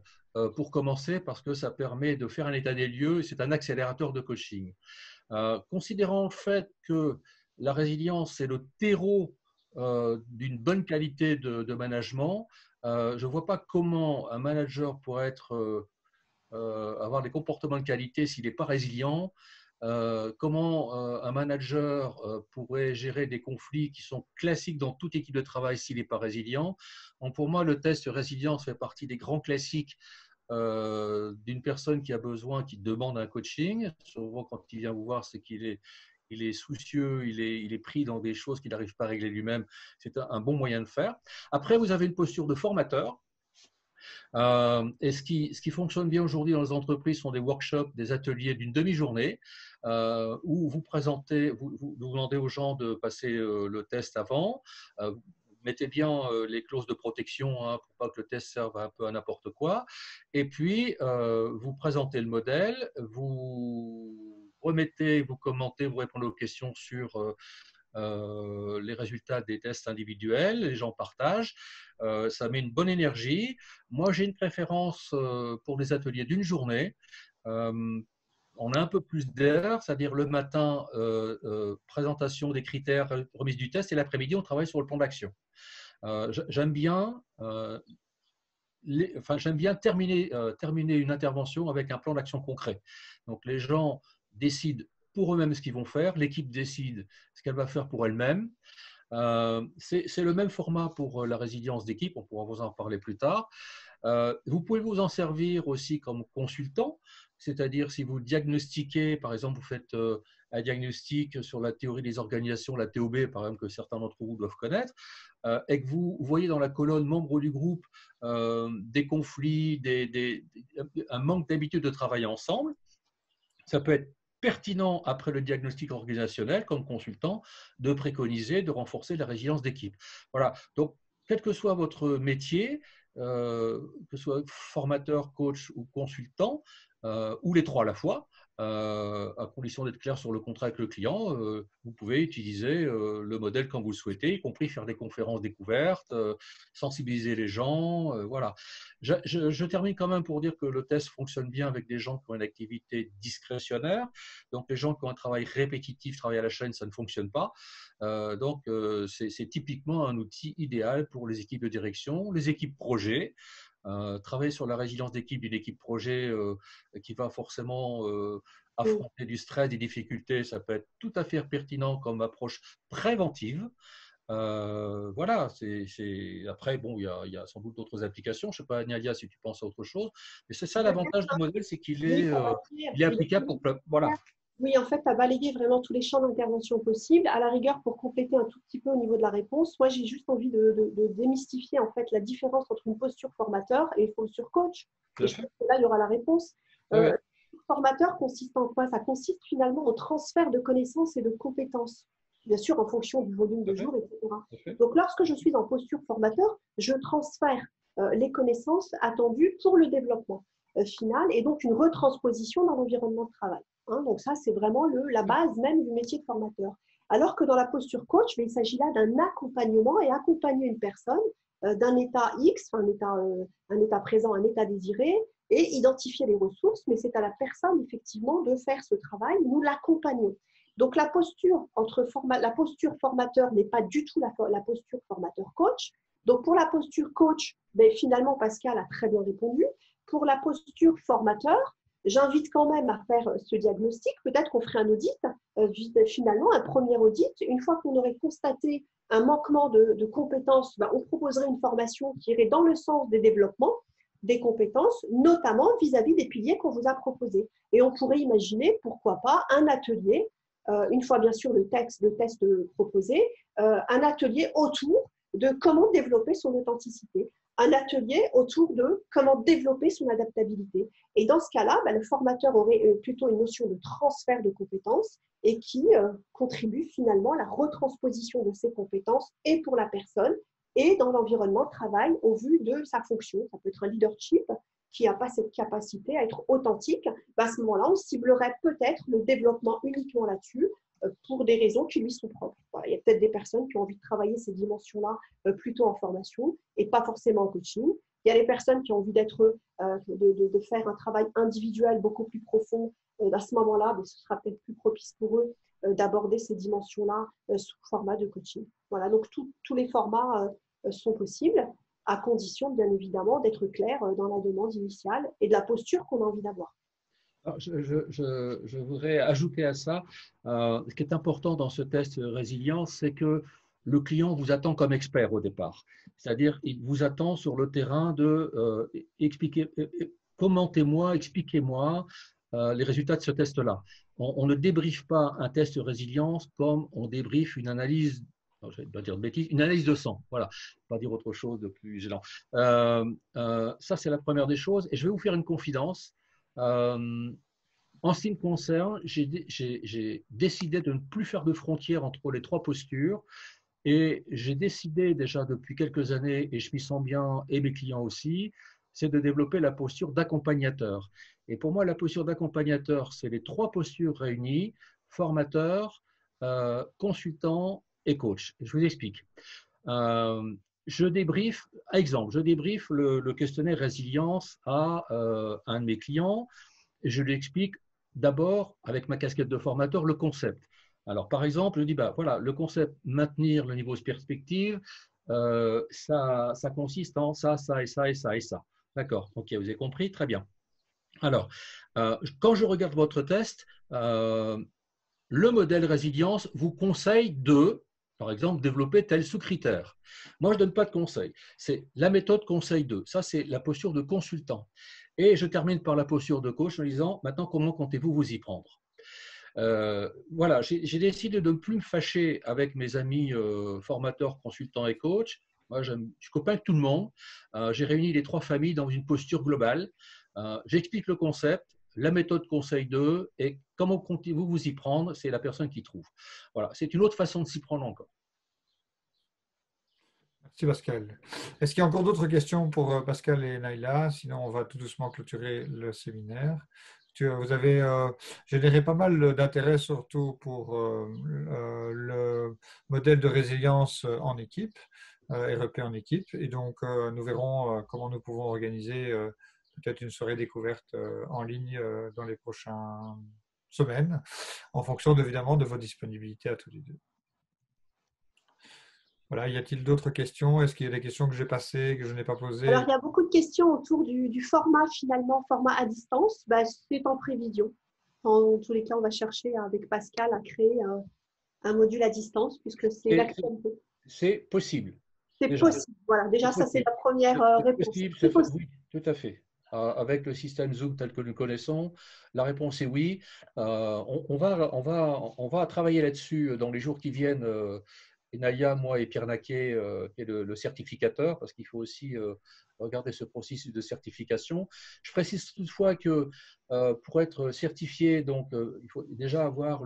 pour commencer parce que ça permet de faire un état des lieux et c'est un accélérateur de coaching. Considérant le fait que la résilience, c'est le terreau d'une bonne qualité de management, je ne vois pas comment un manager pourrait avoir des comportements de qualité s'il n'est pas résilient, comment un manager pourrait gérer des conflits qui sont classiques dans toute équipe de travail s'il n'est pas résilient. Donc pour moi, le test résilience fait partie des grands classiques d'une personne qui a besoin, qui demande un coaching. Souvent, quand il vient vous voir, c'est qu'il est soucieux, il est pris dans des choses qu'il n'arrive pas à régler lui-même. C'est un bon moyen de faire. Après, vous avez une posture de formateur. Et ce qui fonctionne bien aujourd'hui dans les entreprises sont des workshops, des ateliers d'une demi-journée où vous présentez, vous demandez aux gens de passer le test avant. Mettez bien les clauses de protection pour pas que le test serve un peu à n'importe quoi. Et puis, vous présentez le modèle, vous remettez, vous commentez, vous répondez aux questions sur les résultats des tests individuels, les gens partagent, ça met une bonne énergie. Moi, j'ai une préférence pour des ateliers d'une journée. On a un peu plus d'heures, c'est-à-dire le matin, présentation des critères, remise du test, et l'après-midi, on travaille sur le plan d'action. J'aime bien, terminer une intervention avec un plan d'action concret. Donc, les gens décident pour eux-mêmes ce qu'ils vont faire, l'équipe décide ce qu'elle va faire pour elle-même. C'est le même format pour la résilience d'équipe, on pourra vous en parler plus tard. Vous pouvez vous en servir aussi comme consultant, c'est-à-dire si vous diagnostiquez, par exemple, vous faites un diagnostic sur la théorie des organisations, la TOB, par exemple, que certains d'entre vous doivent connaître, et que vous voyez dans la colonne membres du groupe des conflits, un manque d'habitude de travailler ensemble, ça peut être pertinent après le diagnostic organisationnel comme consultant de préconiser, de renforcer la résilience d'équipe. Voilà, donc quel que soit votre métier, que ce soit formateur, coach ou consultant, ou les trois à la fois, à condition d'être clair sur le contrat avec le client, vous pouvez utiliser le modèle quand vous le souhaitez, y compris faire des conférences découvertes, sensibiliser les gens, voilà. Je termine quand même pour dire que le test fonctionne bien avec des gens qui ont une activité discrétionnaire. Donc, les gens qui ont un travail répétitif, travail à la chaîne, ça ne fonctionne pas. Donc, c'est typiquement un outil idéal pour les équipes de direction, les équipes projet. Travailler sur la résilience d'équipe d'une équipe projet qui va forcément affronter du stress, des difficultés, ça peut être tout à fait pertinent comme approche préventive. Voilà, après, bon, il y a sans doute d'autres applications. Je ne sais pas, Nadia, si tu penses à autre chose, mais c'est ça l'avantage du modèle, c'est qu'il est applicable pour… Voilà. Oui, en fait, tu as balayé vraiment tous les champs d'intervention possibles. À la rigueur, pour compléter un tout petit peu au niveau de la réponse, moi, j'ai juste envie de démystifier en fait la différence entre une posture formateur et une posture coach. Et je pense que là, il y aura la réponse. Ouais. Formateur consiste en quoi? Ça consiste finalement au transfert de connaissances et de compétences, bien sûr en fonction du volume de jours, etc. Donc, lorsque je suis en posture formateur, je transfère les connaissances attendues pour le développement final et donc une retransposition dans l'environnement de travail. Donc ça, c'est vraiment la base même du métier de formateur. Alors que dans la posture coach, il s'agit là d'un accompagnement et accompagner une personne d'un état X, un état présent, un état désiré, et identifier les ressources, mais c'est à la personne effectivement de faire ce travail, nous l'accompagnons. Donc la posture formateur n'est pas du tout la posture formateur-coach. Donc pour la posture coach, finalement Pascal a très bien répondu. Pour la posture formateur, j'invite quand même à faire ce diagnostic. Peut-être qu'on ferait un audit, finalement un premier audit. Une fois qu'on aurait constaté un manquement de compétences, on proposerait une formation qui irait dans le sens des développements des compétences, notamment vis-à-vis des piliers qu'on vous a proposés. Et on pourrait imaginer, pourquoi pas, un atelier, une fois bien sûr le test proposé, un atelier autour de comment développer son authenticité, un atelier autour de comment développer son adaptabilité. Et dans ce cas-là, le formateur aurait plutôt une notion de transfert de compétences et qui contribue finalement à la retransposition de ces compétences et pour la personne et dans l'environnement de travail au vu de sa fonction. Ça peut être un leadership qui n'a pas cette capacité à être authentique. À ce moment-là, on ciblerait peut-être le développement uniquement là-dessus pour des raisons qui lui sont propres. Voilà, il y a peut-être des personnes qui ont envie de travailler ces dimensions-là plutôt en formation et pas forcément en coaching. Il y a les personnes qui ont envie de faire un travail individuel beaucoup plus profond. À ce moment-là, ce sera peut-être plus propice pour eux d'aborder ces dimensions-là sous format de coaching. Voilà, donc tous les formats sont possibles, à condition, bien évidemment, d'être clair dans la demande initiale et de la posture qu'on a envie d'avoir. Alors, je voudrais ajouter à ça, ce qui est important dans ce test résilience, c'est que le client vous attend comme expert au départ. C'est-à-dire, il vous attend sur le terrain de commentez-moi, expliquez-moi les résultats de ce test-là. On ne débriefe pas un test résilience comme on débriefe une analyse. Je ne vais pas dire de bêtises, une analyse de sang. Voilà, pas dire autre chose de plus gênant. Ça, c'est la première des choses. Et je vais vous faire une confidence. En ce qui me concerne, j'ai décidé de ne plus faire de frontières entre les trois postures et j'ai décidé déjà depuis quelques années, et je m'y sens bien, et mes clients aussi, c'est de développer la posture d'accompagnateur. Et pour moi, la posture d'accompagnateur, c'est les trois postures réunies, formateur, consultant et coach. Je vous explique. Je débriefe le questionnaire résilience à un de mes clients et je lui explique d'abord, avec ma casquette de formateur, le concept. Alors, par exemple, je dis, bah, voilà, le concept maintenir le niveau de perspective, ça consiste en ça, ça et ça et ça et ça. D'accord, ok, vous avez compris, très bien. Alors, quand je regarde votre test, le modèle résilience vous conseille de, par exemple, développer tel sous-critère. Moi, je ne donne pas de conseil. C'est la méthode conseil 2. Ça, c'est la posture de consultant. Et je termine par la posture de coach en disant, maintenant, comment comptez-vous vous y prendre? Voilà, j'ai décidé de ne plus me fâcher avec mes amis formateurs, consultants et coachs. Moi, je suis copain avec tout le monde. J'ai réuni les 3 familles dans une posture globale. J'explique le concept, la méthode conseil 2 et comment comptez-vous vous y prendre, c'est la personne qui trouve. Voilà, c'est une autre façon de s'y prendre encore. Merci Pascal. Est-ce qu'il y a encore d'autres questions pour Pascal et Naïla? Sinon, on va tout doucement clôturer le séminaire. Vous avez généré pas mal d'intérêt, surtout pour le modèle de résilience en équipe, REP en équipe. Et donc, nous verrons comment nous pouvons organiser peut-être une soirée découverte en ligne dans les prochaines semaines, en fonction évidemment de vos disponibilités à tous les deux. Voilà, y a-t-il d'autres questions? Est-ce qu'il y a des questions que j'ai passées, que je n'ai pas posées? Alors, il y a beaucoup de questions autour du format, finalement, format à distance. Bah, c'est en prévision. En tous les cas, on va chercher avec Pascal à créer un module à distance, puisque c'est l'actualité. C'est possible. C'est possible. Voilà, déjà, ça, c'est la première réponse. C'est possible. Oui, tout à fait. Avec le système Zoom tel que nous connaissons, la réponse est oui. On va travailler là-dessus dans les jours qui viennent. Naïa, moi et Pierre Naquet, qui est le certificateur, parce qu'il faut aussi regarder ce processus de certification. Je précise toutefois que pour être certifié, donc, il faut déjà avoir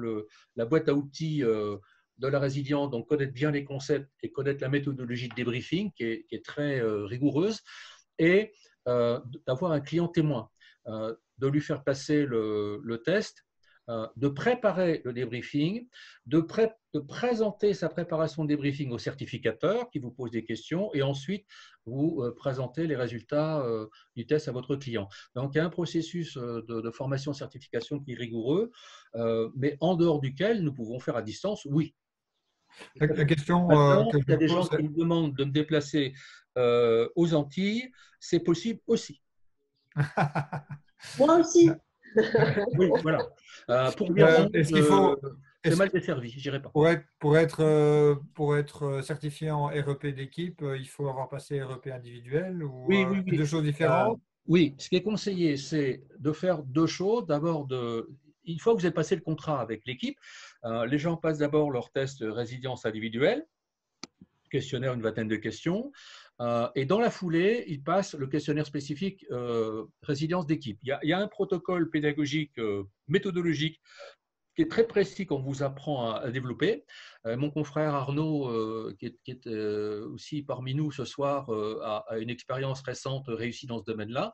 la boîte à outils de la résilience, donc connaître bien les concepts et connaître la méthodologie de débriefing qui est très rigoureuse, et d'avoir un client témoin, de lui faire passer le test, de préparer le débriefing, de présenter sa préparation de débriefing au certificateur qui vous pose des questions et ensuite vous présentez les résultats du test à votre client. Donc, il y a un processus de formation-certification qui est rigoureux, mais en dehors duquel nous pouvons faire à distance, oui. La question que il y a des gens qui me demandent de me déplacer aux Antilles, c'est possible aussi. Moi aussi. Oui, voilà. Pour dire c'est mal desservi, je dirais pas. Pour être certifié en REP d'équipe, il faut avoir passé REP individuel ou oui. deux choses différentes? Oui, ce qui est conseillé, c'est de faire 2 choses. D'abord, une fois que vous avez passé le contrat avec l'équipe, les gens passent d'abord leur test résilience individuelle, questionnaire, une vingtaine de questions. Et dans la foulée, ils passent le questionnaire spécifique résilience d'équipe. Il y a un protocole pédagogique, méthodologique, qui est très précis qu'on vous apprend à développer. Mon confrère Arnaud, qui est aussi parmi nous ce soir, a une expérience récente réussie dans ce domaine-là.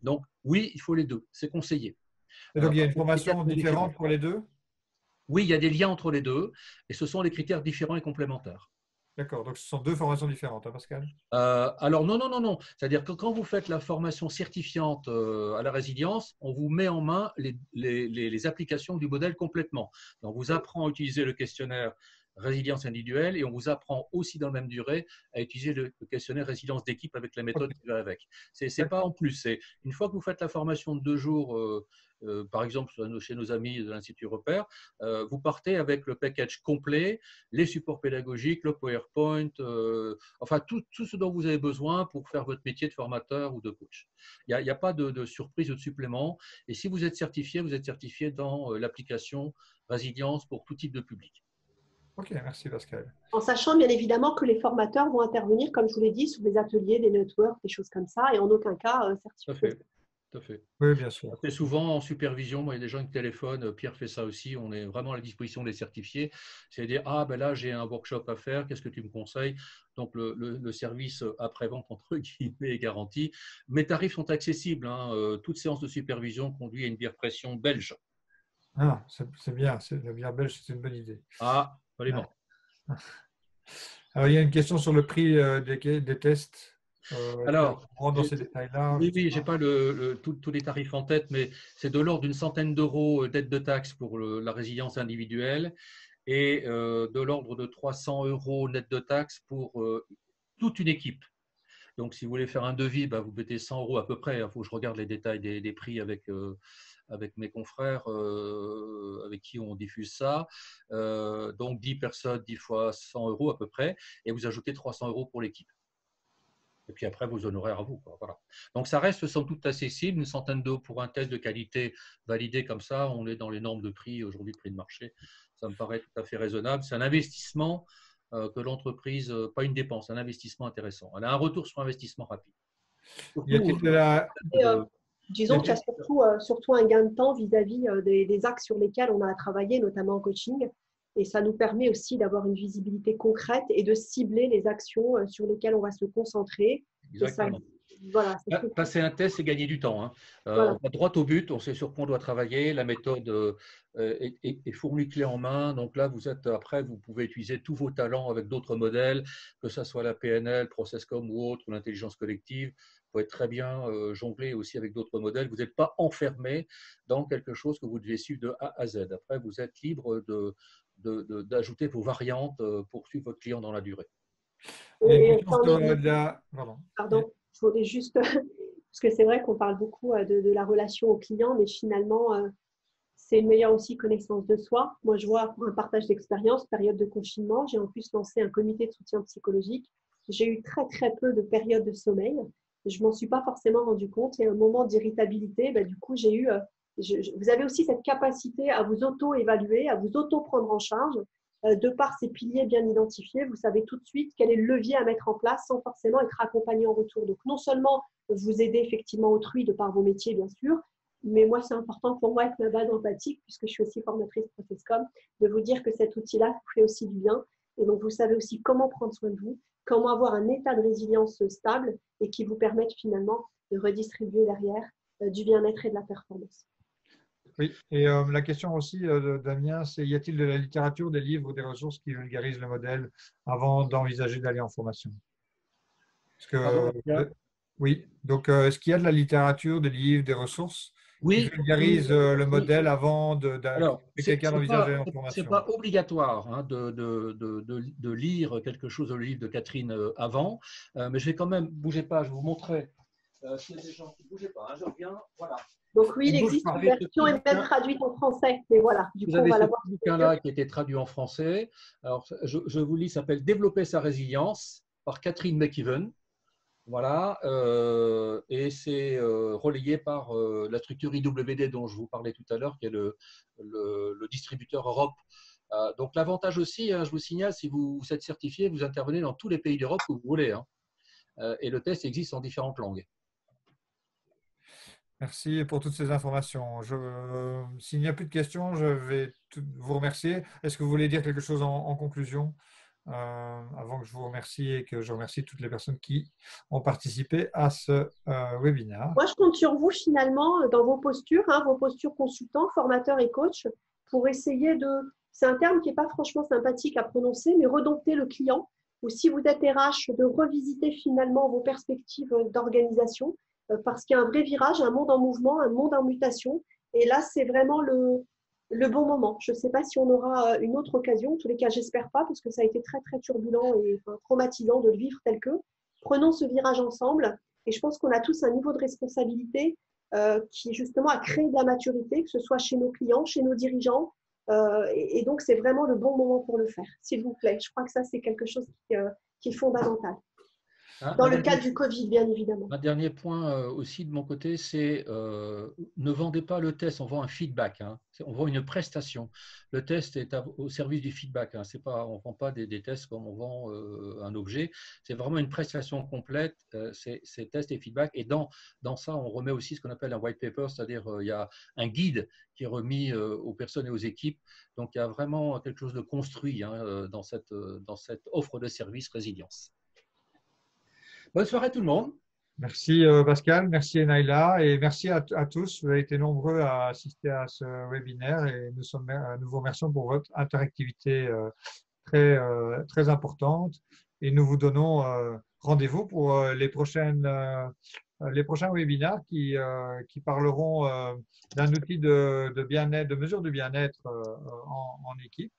Donc oui, il faut les deux, c'est conseillé. Et donc il y a une formation différente pour les deux? Oui, il y a des liens entre les deux et ce sont des critères différents et complémentaires. D'accord, donc ce sont 2 formations différentes, hein, Pascal? Alors non. C'est-à-dire que quand vous faites la formation certifiante à la résilience, on vous met en main les applications du modèle complètement. Donc, on vous apprend à utiliser le questionnaire résilience individuelle et on vous apprend aussi dans la même durée à utiliser le questionnaire résilience d'équipe avec la méthode qui va avec. C'est pas en plus. C'est une fois que vous faites la formation de 2 jours, par exemple chez nos amis de l'Institut Repère, vous partez avec le package complet, les supports pédagogiques, le PowerPoint, enfin tout ce dont vous avez besoin pour faire votre métier de formateur ou de coach. Il n'y a pas de surprise ou de supplément. Et si vous êtes certifié dans l'application Résilience pour tout type de public. Ok, merci Pascal. En sachant bien évidemment que les formateurs vont intervenir, comme je vous l'ai dit, sur des ateliers, des networks, des choses comme ça, et en aucun cas certifiés. Tout à fait. Oui, bien sûr. C'est souvent en supervision. Moi, il y a des gens qui téléphonent. Pierre fait ça aussi. On est vraiment à la disposition des certifiés. C'est dire ben là, j'ai un workshop à faire. Qu'est-ce que tu me conseilles? Donc, le service après-vente, entre guillemets, est garanti. Mes tarifs sont accessibles. Toute séance de supervision conduit à une bière pression belge. Ah, c'est bien. La bière belge, c'est une bonne idée. Ah, absolument. Alors, il y a une question sur le prix des tests. Alors, on rentre dans ces détails-là. oui, je n'ai pas tous les tarifs en tête, mais c'est de l'ordre d'une centaine d'euros d'aide de taxe pour la résilience individuelle et de l'ordre de 300 euros net de taxe pour toute une équipe. Donc, si vous voulez faire un devis, bah, vous mettez 100 euros à peu près. Il faut que je regarde les détails des prix avec mes confrères avec qui on diffuse ça. Donc, 10 personnes, 10 fois 100 euros à peu près. Et vous ajoutez 300 euros pour l'équipe. Et puis après, vos honoraires à vous, quoi. Voilà. Donc, ça reste sans doute accessible. Une centaine d'euros pour un test de qualité validé comme ça. On est dans les normes de prix, aujourd'hui, prix de marché. Ça me paraît tout à fait raisonnable. C'est un investissement que l'entreprise, pas une dépense, un investissement intéressant. Elle a un retour sur investissement rapide. Y a-t-il de la... Disons qu'il y a surtout un gain de temps vis-à-vis des axes sur lesquels on a travaillé, notamment en coaching. Et ça nous permet aussi d'avoir une visibilité concrète et de cibler les actions sur lesquelles on va se concentrer. Exactement. Voilà, passer un test, c'est gagner du temps. Hein. Voilà. On va droit au but, on sait sur quoi on doit travailler, la méthode est fournie clé en main. Donc là, après, vous pouvez utiliser tous vos talents avec d'autres modèles, que ce soit la PNL, Processcom ou autre, ou l'intelligence collective. Vous pouvez très bien jongler aussi avec d'autres modèles. Vous n'êtes pas enfermé dans quelque chose que vous devez suivre de A à Z. Après, vous êtes libre d'ajouter vos variantes pour suivre votre client dans la durée. Pardon, je voulais juste, parce que c'est vrai qu'on parle beaucoup de la relation au client, mais finalement, c'est une meilleure aussi connaissance de soi. Moi, je vois pour un partage d'expérience, période de confinement, j'ai en plus lancé un comité de soutien psychologique. J'ai eu très, très peu de périodes de sommeil. Je ne m'en suis pas forcément rendu compte. Et un moment d'irritabilité, du coup, j'ai eu… vous avez aussi cette capacité à vous auto-évaluer, à vous auto-prendre en charge. De par ces piliers bien identifiés, vous savez tout de suite quel est le levier à mettre en place sans forcément être accompagné en retour. Donc, non seulement vous aidez effectivement autrui de par vos métiers, bien sûr, mais moi, c'est important pour moi avec ma base empathique, puisque je suis aussi formatrice Processcom, de vous dire que cet outil-là vous fait aussi du bien. Et donc, vous savez aussi comment prendre soin de vous, comment avoir un état de résilience stable et qui vous permette finalement de redistribuer derrière du bien-être et de la performance. Oui, et la question aussi, Damien, c'est y a-t-il de la littérature, des livres ou des ressources qui vulgarisent le modèle avant d'envisager d'aller en formation? Oui, donc est-ce qu'il y a de la littérature, des livres, des ressources qui vulgarisent le modèle avant de quelqu'un d'envisager en formation? Ce n'est pas obligatoire hein, de lire quelque chose dans le livre de Catherine avant, mais je vais quand même, bougez pas, je vais vous montrer. S'il y a des gens qui ne bougez pas, hein, je reviens, voilà. Donc oui, il existe une version et même traduite en français. Mais voilà, du coup, on va l'avoir. Ce bouquin-là qui a été traduit en français. Alors, je vous lis, s'appelle Développer sa résilience par Catherine McEwen. Voilà, et c'est relayé par la structure IWD dont je vous parlais tout à l'heure, qui est le distributeur Europe. Donc l'avantage aussi, hein, je vous signale, si vous êtes certifié, vous intervenez dans tous les pays d'Europe que vous voulez. Hein. Et le test existe en différentes langues. Merci pour toutes ces informations. S'il n'y a plus de questions, je vais vous remercier. Est-ce que vous voulez dire quelque chose en conclusion avant que je vous remercie et que je remercie toutes les personnes qui ont participé à ce webinaire? Moi, je compte sur vous finalement dans vos postures consultants, formateurs et coachs, pour essayer de… C'est un terme qui n'est pas franchement sympathique à prononcer, mais redompter le client. Ou si vous êtes RH, de revisiter finalement vos perspectives d'organisation. Parce qu'il y a un vrai virage, un monde en mouvement, un monde en mutation. Et là, c'est vraiment le bon moment. Je ne sais pas si on aura une autre occasion. En tous les cas, j'espère pas, parce que ça a été très, très turbulent et traumatisant de le vivre tel que. Prenons ce virage ensemble. Et je pense qu'on a tous un niveau de responsabilité qui, justement, a créé de la maturité, que ce soit chez nos clients, chez nos dirigeants. Et donc, c'est vraiment le bon moment pour le faire, s'il vous plaît. Je crois que ça, c'est quelque chose qui est fondamental. Dans le cadre du Covid, bien évidemment. Un dernier point aussi de mon côté, c'est ne vendez pas le test, on vend un feedback, hein. On vend une prestation. Le test est au service du feedback. Hein. On ne vend pas des tests comme on vend un objet. C'est vraiment une prestation complète, c'est test et feedback. Et dans ça, on remet aussi ce qu'on appelle un white paper, c'est-à-dire il y a un guide qui est remis aux personnes et aux équipes. Donc, il y a vraiment quelque chose de construit hein, dans cette offre de service résilience. Bonne soirée à tout le monde. Merci Pascal, merci Naïla et merci à tous. Vous avez été nombreux à assister à ce webinaire et nous vous remercions pour votre interactivité très importantes. Et nous vous donnons rendez-vous pour les prochains webinaires qui parleront d'un outil de bien-être, de mesure du bien-être en équipe,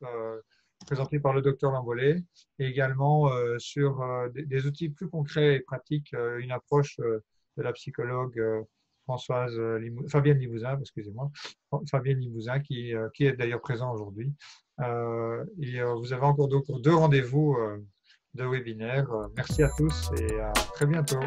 présenté par le docteur Lambollet, et également sur des outils plus concrets et pratiques, une approche de la psychologue Fabienne Limousin, excusez-moi, Fabienne Limousin, qui est d'ailleurs présent aujourd'hui. Vous avez encore deux rendez-vous de webinaire. Merci à tous et à très bientôt.